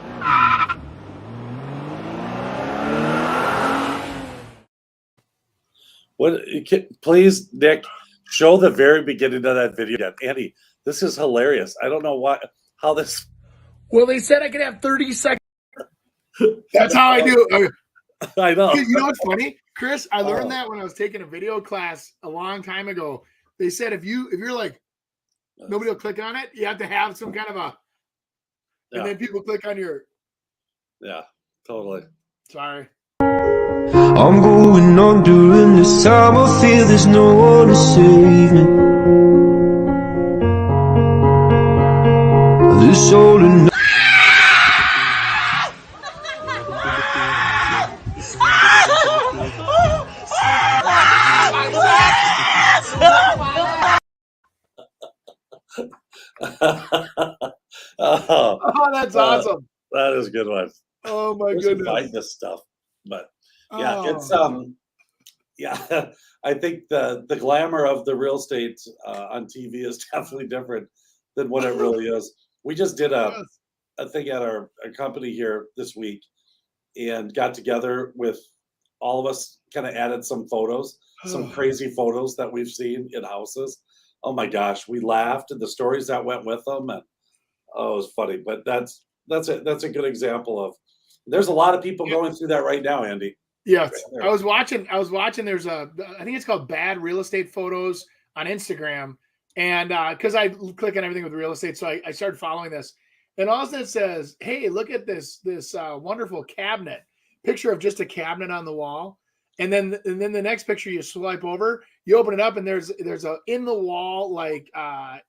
Please, Nick, show the very beginning of that video again. Andy, this is hilarious. I don't know how this. Well, they said I could have 30 seconds. That's how I do it. I know. You know what's funny, Chris? I learned that when I was taking a video class a long time ago. They said if you're like, nobody will click on it, you have to have some kind of a, and then people click on your. Yeah, totally. Sorry. I'm going on during this time. I feel there's no one to save me. This all and Oh, that's awesome. That is a good one. Oh my Where's goodness. find this stuff, but yeah, Oh. it's yeah. I think the glamour of the real estate on TV is definitely different than what it really is. We just did a thing at our company here this week and got together with all of us, kind of added some photos, some crazy photos that we've seen in houses. Oh my gosh, we laughed and the stories that went with them, and oh, it was funny. But that's a good example of. There's a lot of people going through that right now, Andy. Yes, I was watching. There's I think it's called Bad Real Estate Photos on Instagram, and because I click on everything with real estate, so I started following this, and all of a sudden it says, "Hey, look at this wonderful cabinet." Picture of just a cabinet on the wall, and then the next picture you swipe over, you open it up, and there's a in the wall like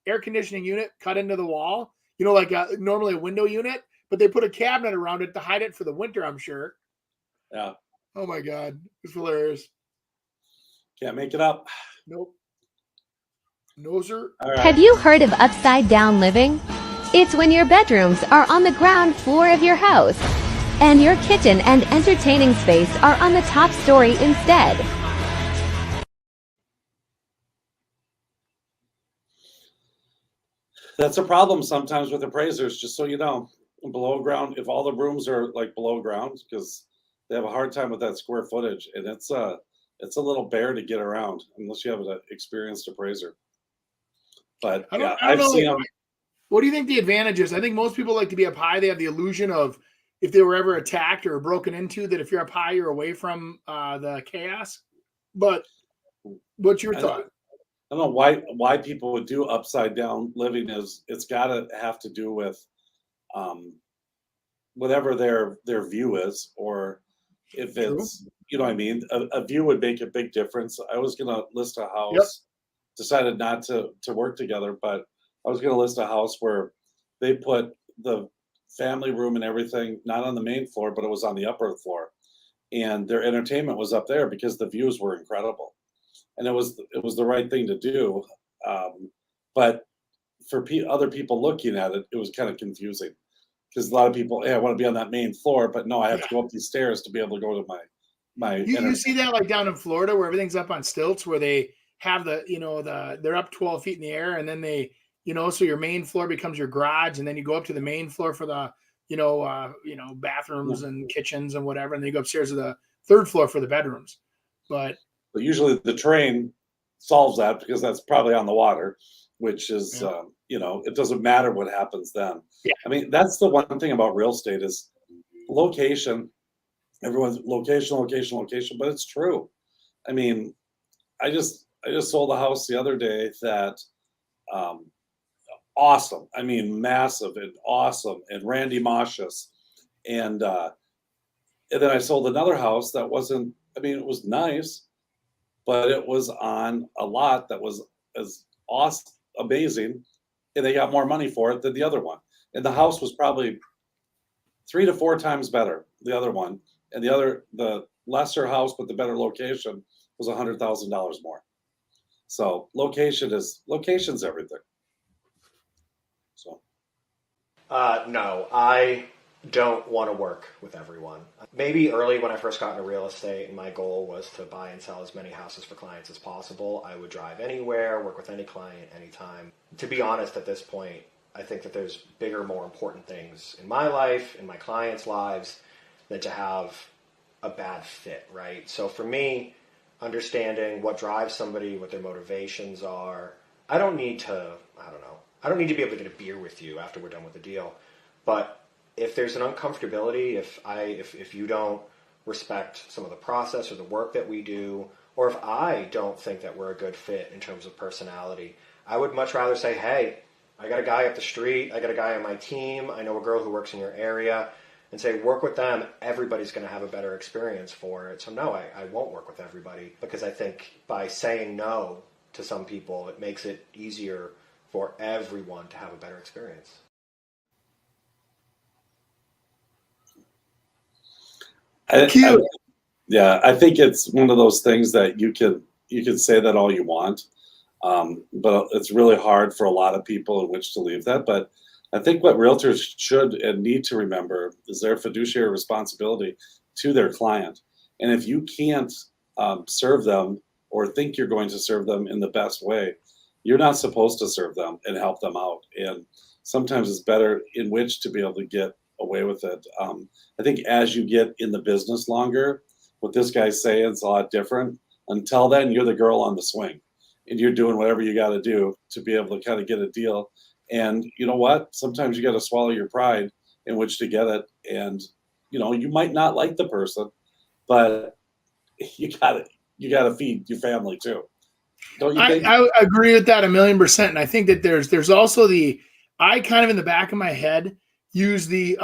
air conditioning unit cut into the wall. You know, like normally a window unit, but they put a cabinet around it to hide it for the winter, I'm sure. Yeah. Oh my God, it's hilarious. Can't make it up. Nope. No, sir. All right. Have you heard of upside down living? It's when your bedrooms are on the ground floor of your house, and your kitchen and entertaining space are on the top story instead. That's a problem sometimes with appraisers, just so you know. Below ground, if all the rooms are like below ground, because they have a hard time with that square footage, and it's a little bear to get around unless you have an experienced appraiser. But I yeah, don't I've know. seen them. What do you think the advantage is? I think most people like to be up high. They have the illusion of if they were ever attacked or broken into, that if you're up high, you're away from the chaos. But what's your thought? I don't know why people would do upside down living. Is it's got to have to do with whatever their view is, or if it's you know what I mean. A view would make a big difference. I was gonna list a house, decided not to work together, but I was gonna list a house where they put the family room and everything not on the main floor, but it was on the upper floor, and their entertainment was up there because the views were incredible, and it was the right thing to do. But for other people looking at it, it was kind of confusing because a lot of people, hey, I want to be on that main floor, but no, I have to go up these stairs to be able to go to my. You see that like down in Florida where everything's up on stilts, where they have they're up 12 feet in the air, and then they so your main floor becomes your garage, and then you go up to the main floor for the bathrooms and kitchens and whatever, and then you go upstairs to the third floor for the bedrooms. But usually the terrain solves that because that's probably on the water, which is it doesn't matter what happens then. Yeah. I mean, that's the one thing about real estate is location everyone's location, but it's true. I mean, I just sold a house the other day that um, awesome. I mean, massive and awesome, and Randy Moshus, and and then I sold another house that wasn't. I mean, it was nice, but it was on a lot that was as awesome, amazing, and they got more money for it than the other one. And the house was probably 3 to 4 times better, the other one, and the lesser house but the better location was $100,000 more. So location's everything. So No, I don't want to work with everyone. Maybe early when I first got into real estate and my goal was to buy and sell as many houses for clients as possible, I would drive anywhere, work with any client, anytime. To be honest, at this point, I think that there's bigger, more important things in my life, in my clients' lives, than to have a bad fit, right? So for me, understanding what drives somebody, what their motivations are, I don't need to be able to get a beer with you after we're done with the deal. But if there's an uncomfortability, if you don't respect some of the process or the work that we do, or if I don't think that we're a good fit in terms of personality, I would much rather say, hey, I got a guy up the street, I got a guy on my team, I know a girl who works in your area, and say, work with them, everybody's going to have a better experience for it. So no, I won't work with everybody, because I think by saying no to some people, it makes it easier for everyone to have a better experience. I think it's one of those things that you can say that all you want, but it's really hard for a lot of people in which to leave that. But I think what realtors should and need to remember is their fiduciary responsibility to their client. And if you can't serve them or think you're going to serve them in the best way, you're not supposed to serve them and help them out. And sometimes it's better in which to be able to get away with it. I think as you get in the business longer, what this guy's saying is a lot different. Until then, you're the girl on the swing, and you're doing whatever you got to do to be able to kind of get a deal. And you know what? Sometimes you got to swallow your pride in which to get it. And you might not like the person, but you got to feed your family too. Don't you think? I agree with that 1,000,000%. And I think that there's also I kind of in the back of my head use the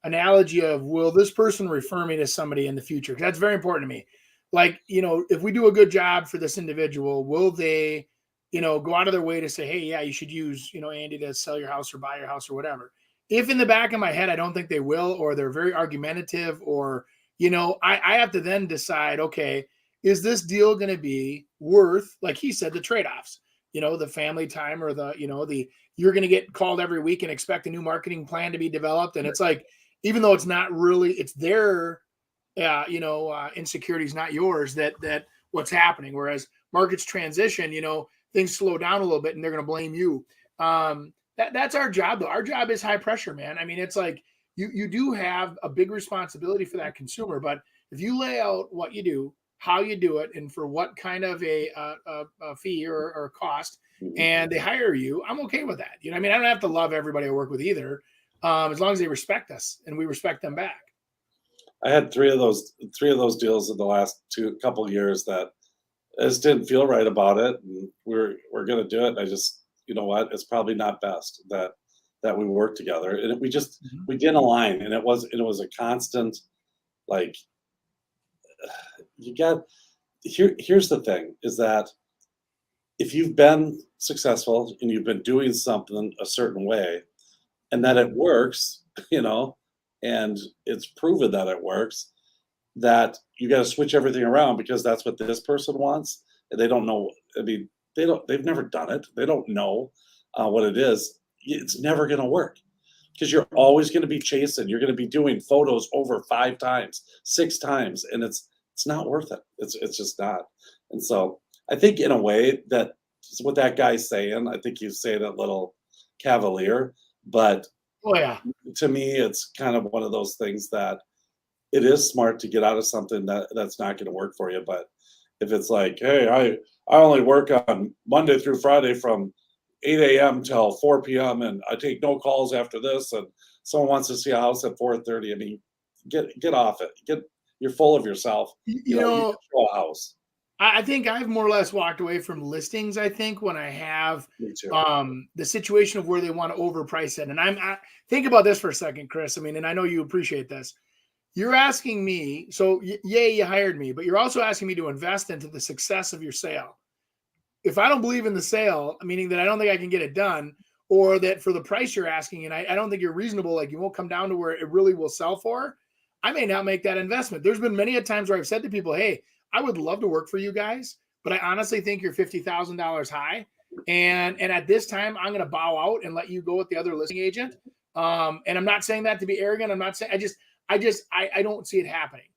analogy of, will this person refer me to somebody in the future? That's very important to me. Like, if we do a good job for this individual, will they, go out of their way to say, hey, yeah, you should use, Andy to sell your house or buy your house or whatever. If in the back of my head, I don't think they will, or they're very argumentative, or, I have to then decide, okay, is this deal going to be worth, like he said, the trade-offs, the family time, or you're going to get called every week and expect a new marketing plan to be developed. And it's like, even though it's not really, it's their, insecurities, not yours, that what's happening. Whereas markets transition, things slow down a little bit and they're going to blame you. That's our job though. Our job is high pressure, man. I mean, it's like you do have a big responsibility for that consumer, but if you lay out what you do, how you do it, and for what kind of a fee or cost, and they hire you, I'm okay with that. I mean, I don't have to love everybody I work with either, as long as they respect us and we respect them back. I had three of those deals in the last couple of years that I just didn't feel right about it, and we're going to do it. And I just, what, it's probably not best that we work together, and we didn't align, and it was a constant, like, here's the thing is that if you've been successful and you've been doing something a certain way and that it works, and it's proven that it works, that you got to switch everything around because that's what this person wants. And they don't know. I mean, they've never done it. They don't know what it is. It's never going to work because you're always going to be chasing. You're going to be doing photos over 5 times, 6 times, and it's not worth it. It's just not. And so I think in a way that what that guy's saying, I think he's saying a little cavalier, but oh yeah, to me, it's kind of one of those things that it is smart to get out of something that's not going to work for you. But if it's like, hey, I only work on Monday through Friday from 8 a.m. till 4 p.m. and I take no calls after this, and someone wants to see a house at 4:30. I mean, get off it. you're full of yourself. You know, you know, can show a house. I think I've more or less walked away from listings. I think when I have Me too. the situation of where they want to overprice it, and think about this for a second, Chris. I mean, and I know you appreciate this. You're asking me, so yay, you hired me, but you're also asking me to invest into the success of your sale. If I don't believe in the sale, meaning that I don't think I can get it done, or that for the price you're asking, and I don't think you're reasonable, like you won't come down to where it really will sell for, I may not make that investment. There's been many a times where I've said to people, hey, I would love to work for you guys, but I honestly think you're $50,000 high. And at this time, I'm going to bow out and let you go with the other listing agent. And I'm not saying that to be arrogant. I'm not saying, I don't see it happening.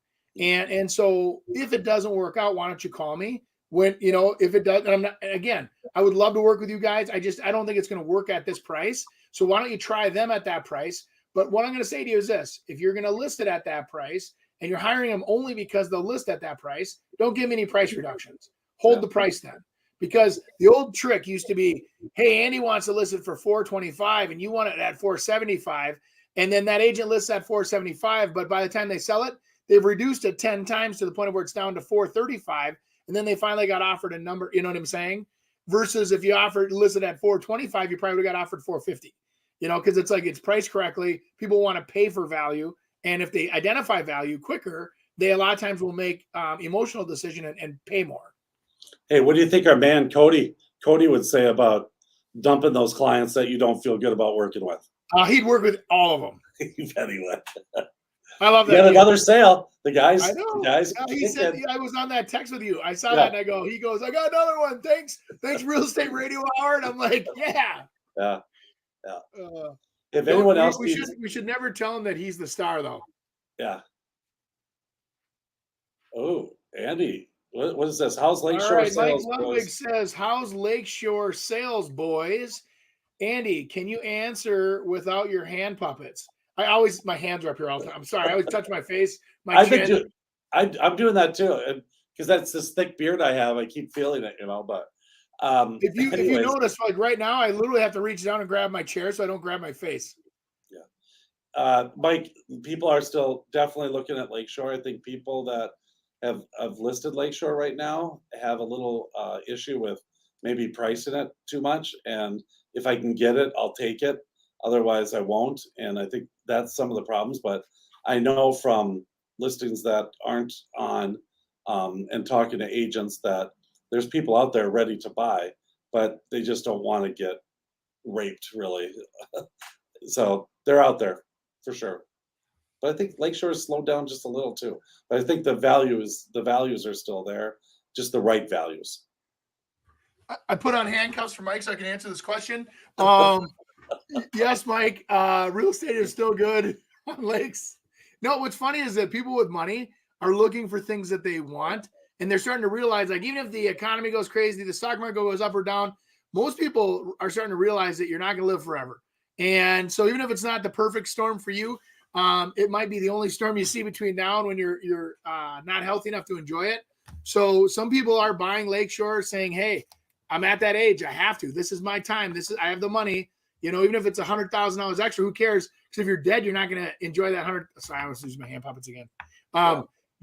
And so if it doesn't work out, why don't you call me when, if it does, and I'm not, again, I would love to work with you guys. I don't think it's going to work at this price. So why don't you try them at that price? But what I'm going to say to you is this: if you're going to list it at that price and you're hiring them only because they'll list at that price, don't give me any price reductions. Hold the price then. Because the old trick used to be, hey, Andy wants to list it for $425 and you want it at $475. And then that agent lists at $475, but by the time they sell it, they've reduced it 10 times to the point where it's down to $435. And then they finally got offered a number, you know what I'm saying? Versus if you listed at $425, you probably got offered $450. Because it's like it's priced correctly. People want to pay for value. And if they identify value quicker, they a lot of times will make emotional decision and pay more. Hey, what do you think our man Cody would say about dumping those clients that you don't feel good about working with? He'd work with all of them. You bet he would. I love that. He had another sale. The guys. I know. The guys. He said I was on that text with you. I saw that and he goes, I got another one. Thanks, Real Estate Radio Hour. And I'm like, yeah. Yeah. If anyone else we should never tell him that he's the star, though. Yeah. Oh, Andy, what is this? How's Lakeshore All right, Sales? Mike Ludwig says, how's Lakeshore Sales, boys? Andy, can you answer without your hand puppets? My hands are up here all the time. I'm sorry. I always touch my face. I'm doing that too. Because that's this thick beard I have. I keep feeling it, but if you notice, like right now, I literally have to reach down and grab my chair so I don't grab my face. Yeah. Mike, people are still definitely looking at Lakeshore. I think people that have listed Lakeshore right now have a little issue with maybe pricing it too much. And if I can get it, I'll take it. Otherwise, I won't. And I think that's some of the problems. But I know from listings that aren't on and talking to agents that there's people out there ready to buy, but they just don't want to get raped, really. So they're out there for sure. But I think Lakeshore has slowed down just a little too. But I think the values are still there, just the right values. I put on handcuffs for Mike so I can answer this question. Yes, Mike, real estate is still good on lakes. No, what's funny is that people with money are looking for things that they want. And they're starting to realize, like, even if the economy goes crazy, the stock market goes up or down, most people are starting to realize that you're not going to live forever. And so even if it's not the perfect storm for you, it might be the only storm you see between now and when you're not healthy enough to enjoy it. So some people are buying Lakeshore saying, hey, I'm at that age. I have to. This is my time. I have the money. Even if it's $100,000 extra, who cares? Because if you're dead, you're not going to enjoy that 100. Sorry, I was using my hand puppets again.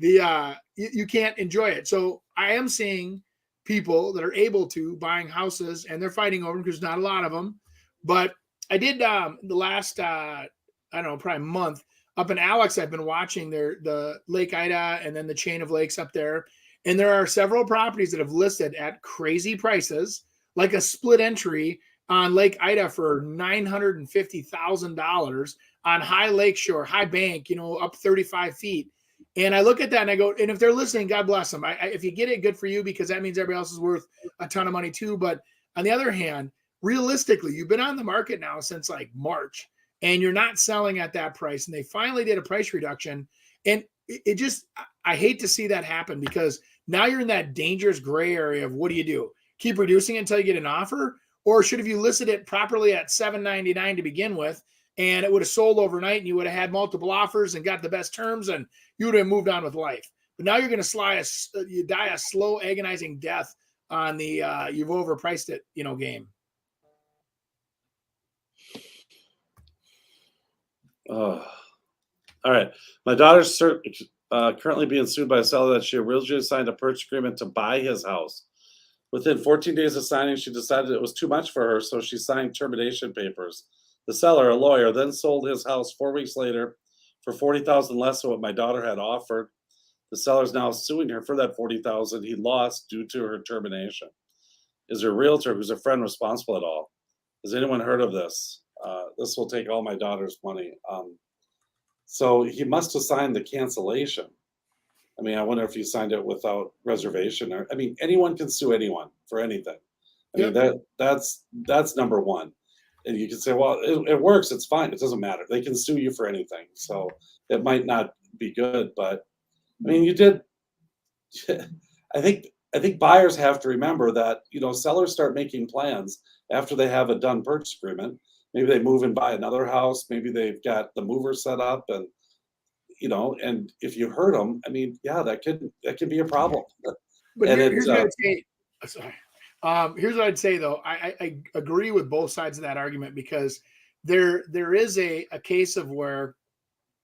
You can't enjoy it. So I am seeing people that are able to buying houses and they're fighting over them because there's not a lot of them. But I did the last, I don't know, probably month up in Alex, I've been watching the Lake Ida and then the chain of lakes up there. And there are several properties that have listed at crazy prices, like a split entry on Lake Ida for $950,000 on high lakeshore, high bank, up 35 feet. And I look at that and I go, and if they're listening, God bless them. If you get it, good for you, because that means everybody else is worth a ton of money too. But on the other hand, realistically, you've been on the market now since like March and you're not selling at that price. And they finally did a price reduction. And it just, I hate to see that happen because now you're in that dangerous gray area of what do you do? Keep reducing it until you get an offer? Or should have you listed it properly at $799 to begin with, and it would have sold overnight and you would have had multiple offers and got the best terms and you would have moved on with life. But now you're going to you die a slow, agonizing death on the you've overpriced it, game. All right. My daughter's currently being sued by a seller that she originally signed a purchase agreement to buy his house. Within 14 days of signing, she decided it was too much for her, so she signed termination papers. The seller, a lawyer, then sold his house 4 weeks later for $40,000 less than what my daughter had offered. The seller is now suing her for that $40,000 he lost due to her termination. Is her realtor, who's a friend, responsible at all? Has anyone heard of this? This will take all my daughter's money. So he must have signed the cancellation. I mean, I wonder if he signed it without reservation. Or I mean, anyone can sue anyone for anything. I mean, that's number one. And you can say, well, it works. It's fine. It doesn't matter. They can sue you for anything. So it might not be good, but I mean, you did. I think buyers have to remember that, sellers start making plans after they have a done purchase agreement. Maybe they move and buy another house. Maybe they've got the mover set up, and and if you hurt them, I mean, yeah, that can be a problem. But here's what I'd say. Sorry. Here's what I'd say though. I agree with both sides of that argument, because there is a case of where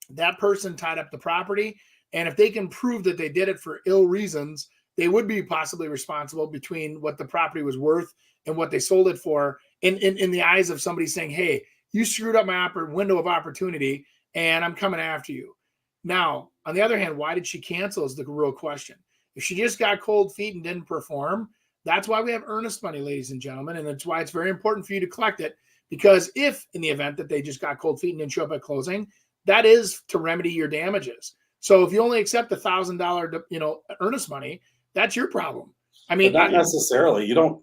that person tied up the property, and if they can prove that they did it for ill reasons, they would be possibly responsible between what the property was worth and what they sold it for in the eyes of somebody saying, hey, you screwed up my window of opportunity and I'm coming after you. Now, on the other hand, why did she cancel is the real question. If she just got cold feet and didn't perform, that's why we have earnest money, ladies and gentlemen. And that's why it's very important for you to collect it, because if in the event that they just got cold feet and didn't show up at closing, that is to remedy your damages. So if you only accept $1,000, earnest money, that's your problem. I mean, but not necessarily. You don't.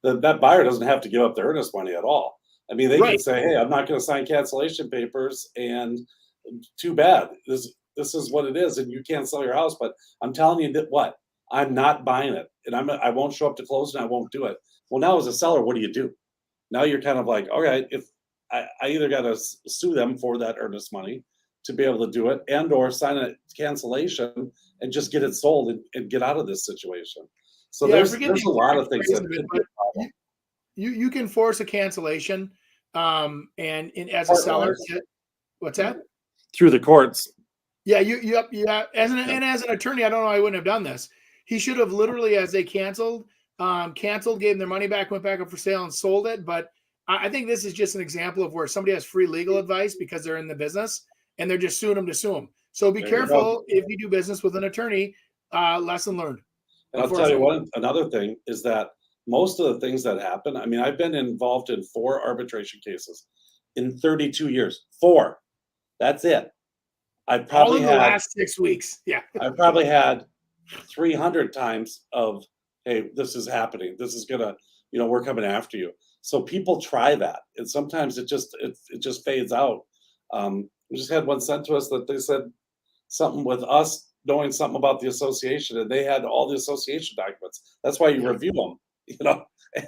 That buyer doesn't have to give up the earnest money at all. I mean, they can say, "Hey, I'm not going to sign cancellation papers," and too bad. This is what it is, and you can't sell your house. But I'm telling you that I'm not buying it, and I won't show up to close, and I won't do it. Well, now as a seller, what do you do? Now you're kind of like, okay, if I either got to sue them for that earnest money to be able to do it, and or sign a cancellation and just get it sold and get out of this situation. So there's a lot of things that could be a problem. You can force a cancellation, and as a seller, what's that? Through the courts. Yeah, as an attorney, I don't know. I wouldn't have done this. He should have literally, as they canceled, gave them their money back, went back up for sale, and sold it. But I think this is just an example of where somebody has free legal advice because they're in the business and they're just suing them to sue them. So be careful if you do business with an attorney. Lesson learned. And I'll tell you another thing is that most of the things that happen, I mean, I've been involved in 4 arbitration cases in 32 years. 4. That's it. I probably all in the last 6 weeks. Yeah. I probably had 300 times of, hey, this is happening. This is gonna, we're coming after you. So people try that, and sometimes it just fades out. We just had one sent to us that they said something with us knowing something about the association, and they had all the association documents. That's why you review them,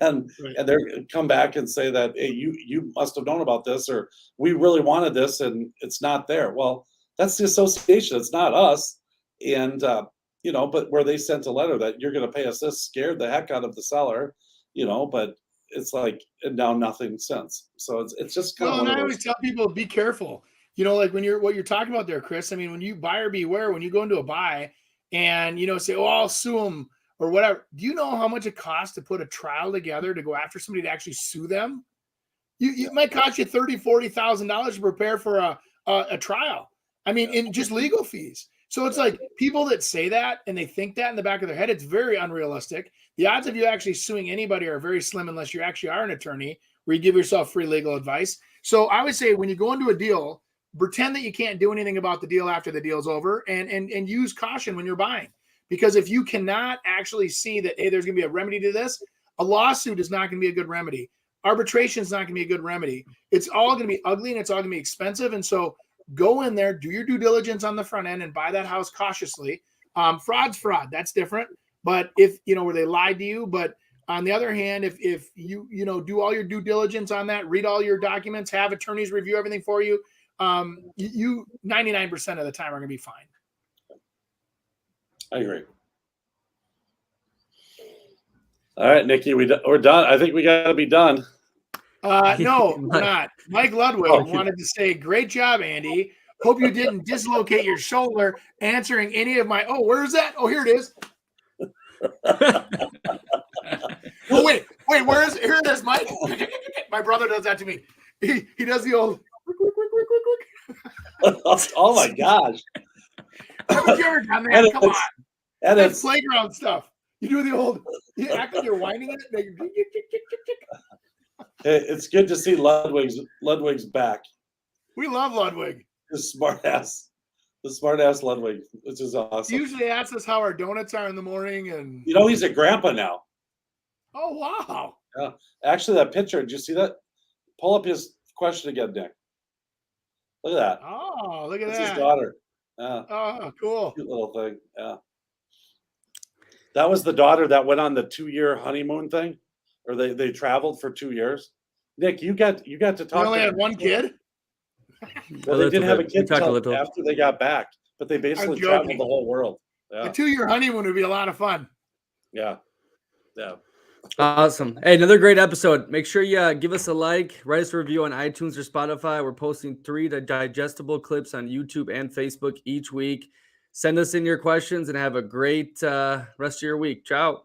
and they come back and say that, hey, you must have known about this, or we really wanted this and it's not there. Well, that's the association. It's not us. And but where they sent a letter that you're going to pay us this, scared the heck out of the seller, but it's like, and now nothing since. So it's just kind of. And I always tell people, be careful. Like what you're talking about there, Chris. I mean, when you buyer beware, when you go into a buy and say, oh, I'll sue them or whatever. Do you know how much it costs to put a trial together to go after somebody to actually sue them? It might cost you $30,000-$40,000 to prepare for a trial. I mean, in just legal fees. So it's like people that say that and they think that in the back of their head, it's very unrealistic. The odds of you actually suing anybody are very slim unless you actually are an attorney where you give yourself free legal advice. So I would say when you go into a deal, pretend that you can't do anything about the deal after the deal's over, and use caution when you're buying. Because if you cannot actually see that, hey, there's going to be a remedy to this, a lawsuit is not going to be a good remedy. Arbitration is not going to be a good remedy. It's all going to be ugly and it's all going to be expensive. And so go in there, do your due diligence on the front end and buy that house cautiously. Fraud's fraud. That's different. But if, where they lied to you, but on the other hand, if you do all your due diligence on that, read all your documents, have attorneys review everything for you, you 99% of the time are going to be fine. I agree. All right, Nikki, we're done. I think we got to be done. No, we're not. Mike Ludwig wanted to say, great job, Andy. Hope you didn't dislocate your shoulder answering any of my. Oh, where is that? Oh, here it is. Oh, wait, where is it? Here it is, Mike. My brother does that to me. He does the old. Oh my gosh! Haven't you ever done that? Come on, And that's it's playground stuff. You do the old. You act like you're whining it. it's good to see Ludwig's back. We love Ludwig. The smart ass Ludwig, which is awesome. He usually asks us how our donuts are in the morning, and You know, he's a grandpa now. oh wow, Yeah. Actually, that picture, did you see that? Pull up his question again, Nick. Look at that. oh look at That's that. his daughter. Yeah. Oh, cool. Cute little thing. Yeah. That was the daughter that went on the 2-year honeymoon thing, or they traveled for 2 years. Nick, you got to You talk. only to had one kid. Well, they didn't have a kid We talked a until little. after they got back, but they basically joking. traveled the whole world. A Yeah. 2-year honeymoon would be a lot of fun. Yeah. Yeah. Awesome. Hey, another great episode. Make sure you give us a like, write us a review on iTunes or Spotify. We're posting 3 digestible clips on YouTube and Facebook each week. Send us in your questions and have a great rest of your week. Ciao.